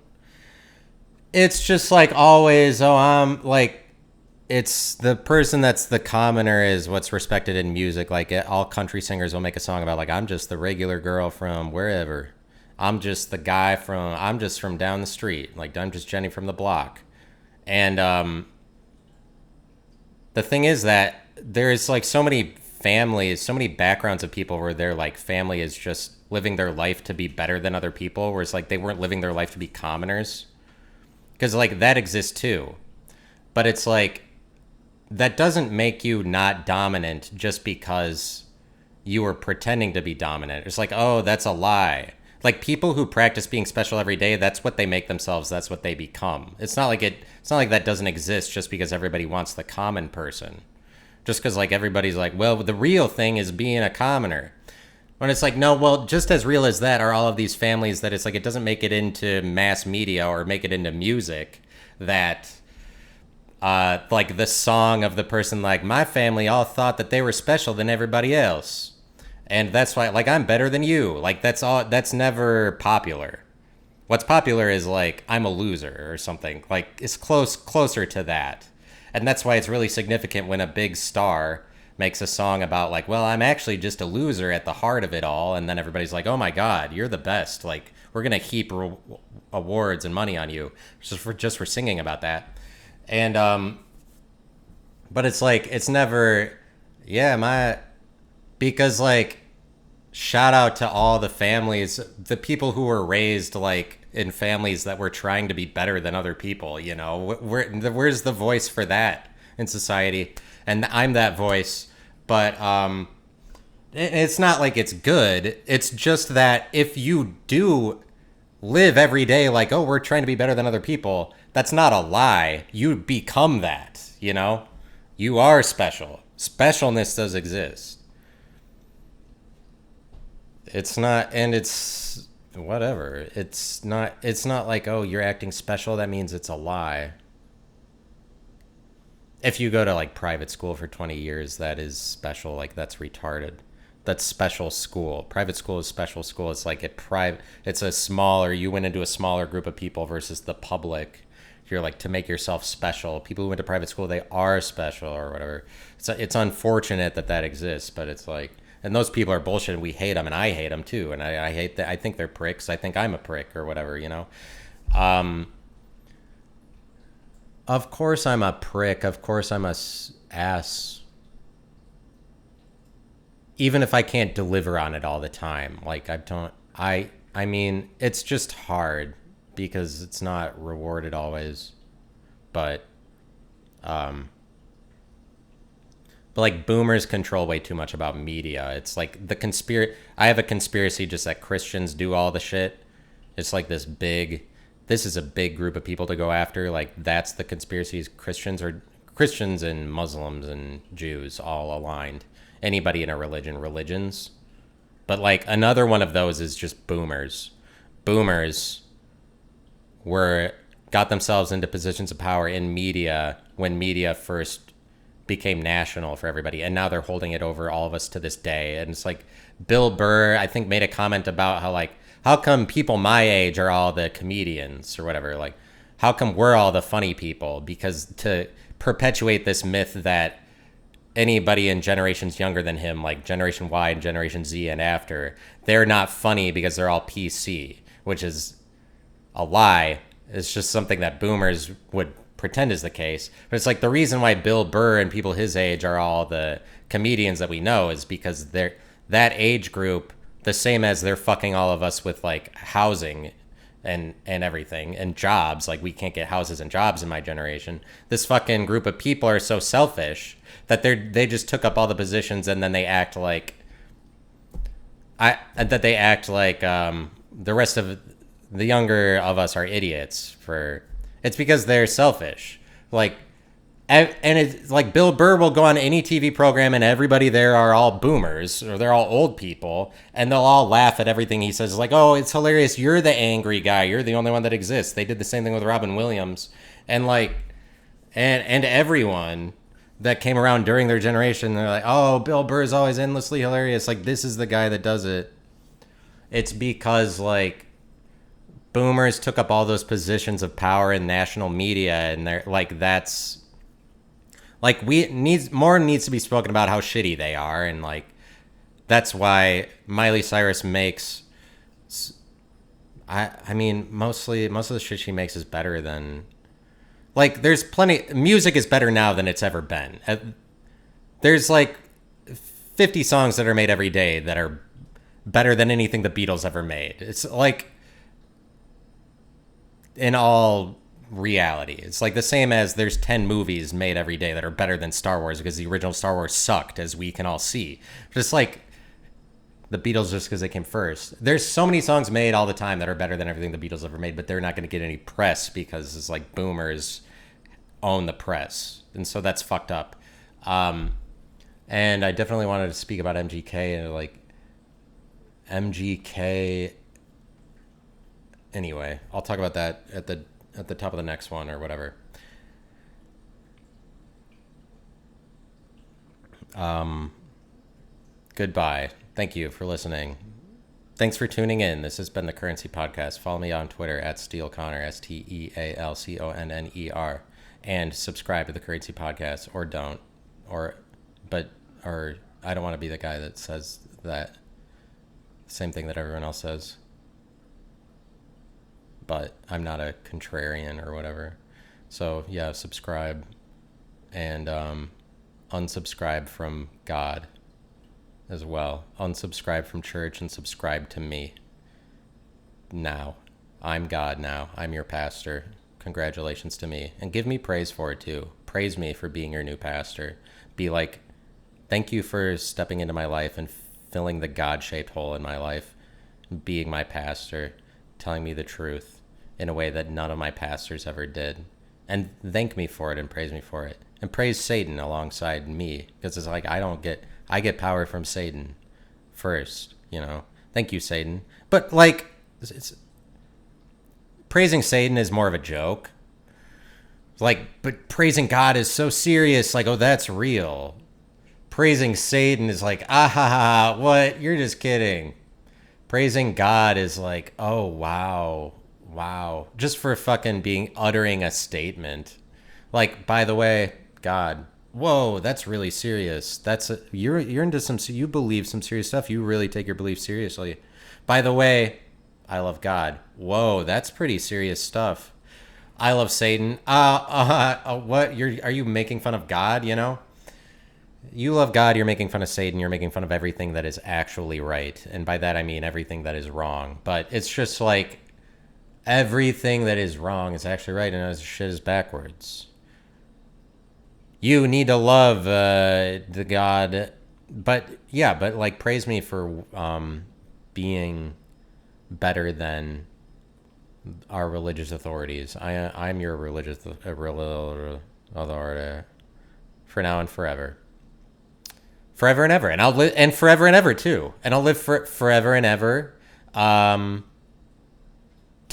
It's just like always, like, it's the person that's the commoner is what's respected in music. Like all country singers will make a song about, like, I'm just the regular girl from wherever. I'm just the guy I'm just from down the street. Like, I'm just Jenny from the block. And the thing is that there's like so many families, so many backgrounds of people where their like family is just living their life to be better than other people, whereas like they weren't living their life to be commoners. Because like that exists too. But it's like, that doesn't make you not dominant just because you were pretending to be dominant. It's like, oh, that's a lie. Like people who practice being special every day, that's what they make themselves. That's what they become. It's not like that doesn't exist just because everybody wants the common person. Just because like everybody's like, well, the real thing is being a commoner. When it's like, no, well, just as real as that are all of these families that it's like, it doesn't make it into mass media or make it into music that, like the song of the person, like, my family all thought that they were special than everybody else. And that's why, like, I'm better than you. Like, that's never popular. What's popular is like, I'm a loser or something. Like, it's closer to that. And that's why it's really significant when a big star makes a song about like, well, I'm actually just a loser at the heart of it all. And then everybody's like, oh my God, you're the best. Like, we're going to heap awards and money on you just for singing about that. And, but it's like, it's never, because like, shout out to all the families, the people who were raised like in families that were trying to be better than other people, you know, where's the voice for that in society? And I'm that voice, but it's not like it's good. It's just that if you do live every day like, oh, we're trying to be better than other people, that's not a lie. You become that, you know? You are special. Specialness does exist. It's not, and it's whatever. It's not like, oh, you're acting special, that means it's a lie. If you go to like private school for 20 years, that is special. Like, that's retarded. That's special school. Private school is special school. It's like you went into a smaller group of people versus the public. You're like, to make yourself special. People who went to private school, they are special or whatever. It's unfortunate that exists, but it's like, and those people are bullshit and we hate them, and I hate them too. And I hate that. I think they're pricks. I think I'm a prick or whatever, you know? Of course I'm a prick. Of course I'm a ass. Even if I can't deliver on it all the time. Like, I mean, it's just hard because it's not rewarded always. But like boomers control way too much about media. It's like I have a conspiracy just that Christians do all the shit. It's like this is a big group of people to go after. Like, that's the conspiracies. Christians and Muslims and Jews all aligned. Anybody in a religions. But like another one of those is just boomers. Boomers were got themselves into positions of power in media when media first became national for everybody, and now they're holding it over all of us to this day. And it's like Bill Burr, I think, made a comment about how, like, how come people my age are all the comedians or whatever? Like, how come we're all the funny people? Because to perpetuate this myth that anybody in generations younger than him, like Generation Y and Generation Z and after, they're not funny because they're all PC, which is a lie. It's just something that boomers would pretend is the case. But it's like the reason why Bill Burr and people his age are all the comedians that we know is because they're that age group, the same as they're fucking all of us with like housing and everything and jobs. Like, we can't get houses and jobs in my generation. This fucking group of people are so selfish that they just took up all the positions, and then they act like the rest of the younger of us are idiots for. It's because they're selfish. Like, and it's like Bill Burr will go on any TV program and everybody there are all boomers or they're all old people, and they'll all laugh at everything he says. It's like, oh, it's hilarious. You're the angry guy. You're the only one that exists. They did the same thing with Robin Williams, and like, and everyone that came around during their generation. They're like, oh, Bill Burr is always endlessly hilarious. Like, this is the guy that does it. It's because like boomers took up all those positions of power in national media, and they're like, that's like, more needs to be spoken about how shitty they are. And like, that's why Miley Cyrus makes, I mean, most of the shit she makes is better than, like, there's plenty, music is better now than it's ever been. There's like 50 songs that are made every day that are better than anything the Beatles ever made. It's like, in all reality, it's like the same as there's 10 movies made every day that are better than Star Wars because the original Star Wars sucked, as we can all see. Just like the Beatles, just because they came first. There's so many songs made all the time that are better than everything the Beatles ever made, but they're not going to get any press because it's like boomers own the press, and so that's fucked up. And I definitely wanted to speak about MGK and like MGK. Anyway, I'll talk about that at the top of the next one or whatever. Goodbye. Thank you for listening. Thanks for tuning in. This has been the Currency Podcast. Follow me on Twitter at SteelConner, StealConner, and subscribe to the Currency Podcast, or don't, or I don't want to be the guy that says that same thing that everyone else says. But I'm not a contrarian or whatever. So yeah, subscribe and unsubscribe from God as well. Unsubscribe from church and subscribe to me. Now. I'm God now. I'm your pastor. Congratulations to me. And give me praise for it too. Praise me for being your new pastor. Be like, thank you for stepping into my life and filling the God-shaped hole in my life. Being my pastor. Telling me the truth in a way that none of my pastors ever did. And thank me for it and praise me for it. And praise Satan alongside me. Because it's like, I get power from Satan first, you know. Thank you, Satan. But like, praising Satan is more of a joke. Like, but praising God is so serious. Like, oh, that's real. Praising Satan is like, ah ha ha, what? You're just kidding. Praising God is like, oh, wow. Just for fucking uttering a statement. Like, by the way, God, whoa, that's really serious. You're into you believe some serious stuff. You really take your belief seriously. By the way, I love God. Whoa, that's pretty serious stuff. I love Satan. What? Are you making fun of God, you know? You love God, you're making fun of Satan, you're making fun of everything that is actually right. And by that I mean everything that is wrong. But it's just like everything that is wrong is actually right, and shit is backwards. You need to love the God, but like praise me for being better than our religious authorities. I'm your religious authority for now and forever. Forever and ever. And I'll live, and forever and ever too. And I'll live forever and ever.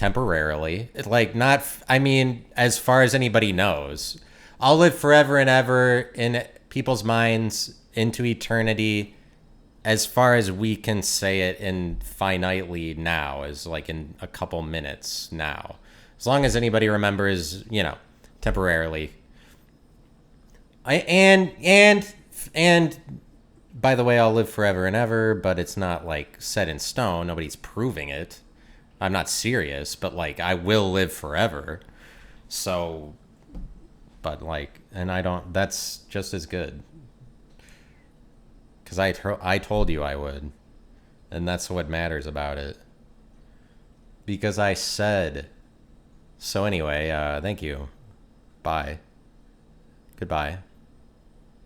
temporarily. Like, not, I mean, as far as anybody knows, I'll live forever and ever in people's minds into eternity, as far as we can say it in finitely now, is like in a couple minutes now. As long as anybody remembers, you know, temporarily. And by the way, I'll live forever and ever, but it's not like set in stone. Nobody's proving it. I'm not serious, but like I will live forever. So, but like, and I don't, that's just as good. Because I told you I would. And that's what matters about it. Because I said. So anyway, thank you. Bye. Goodbye.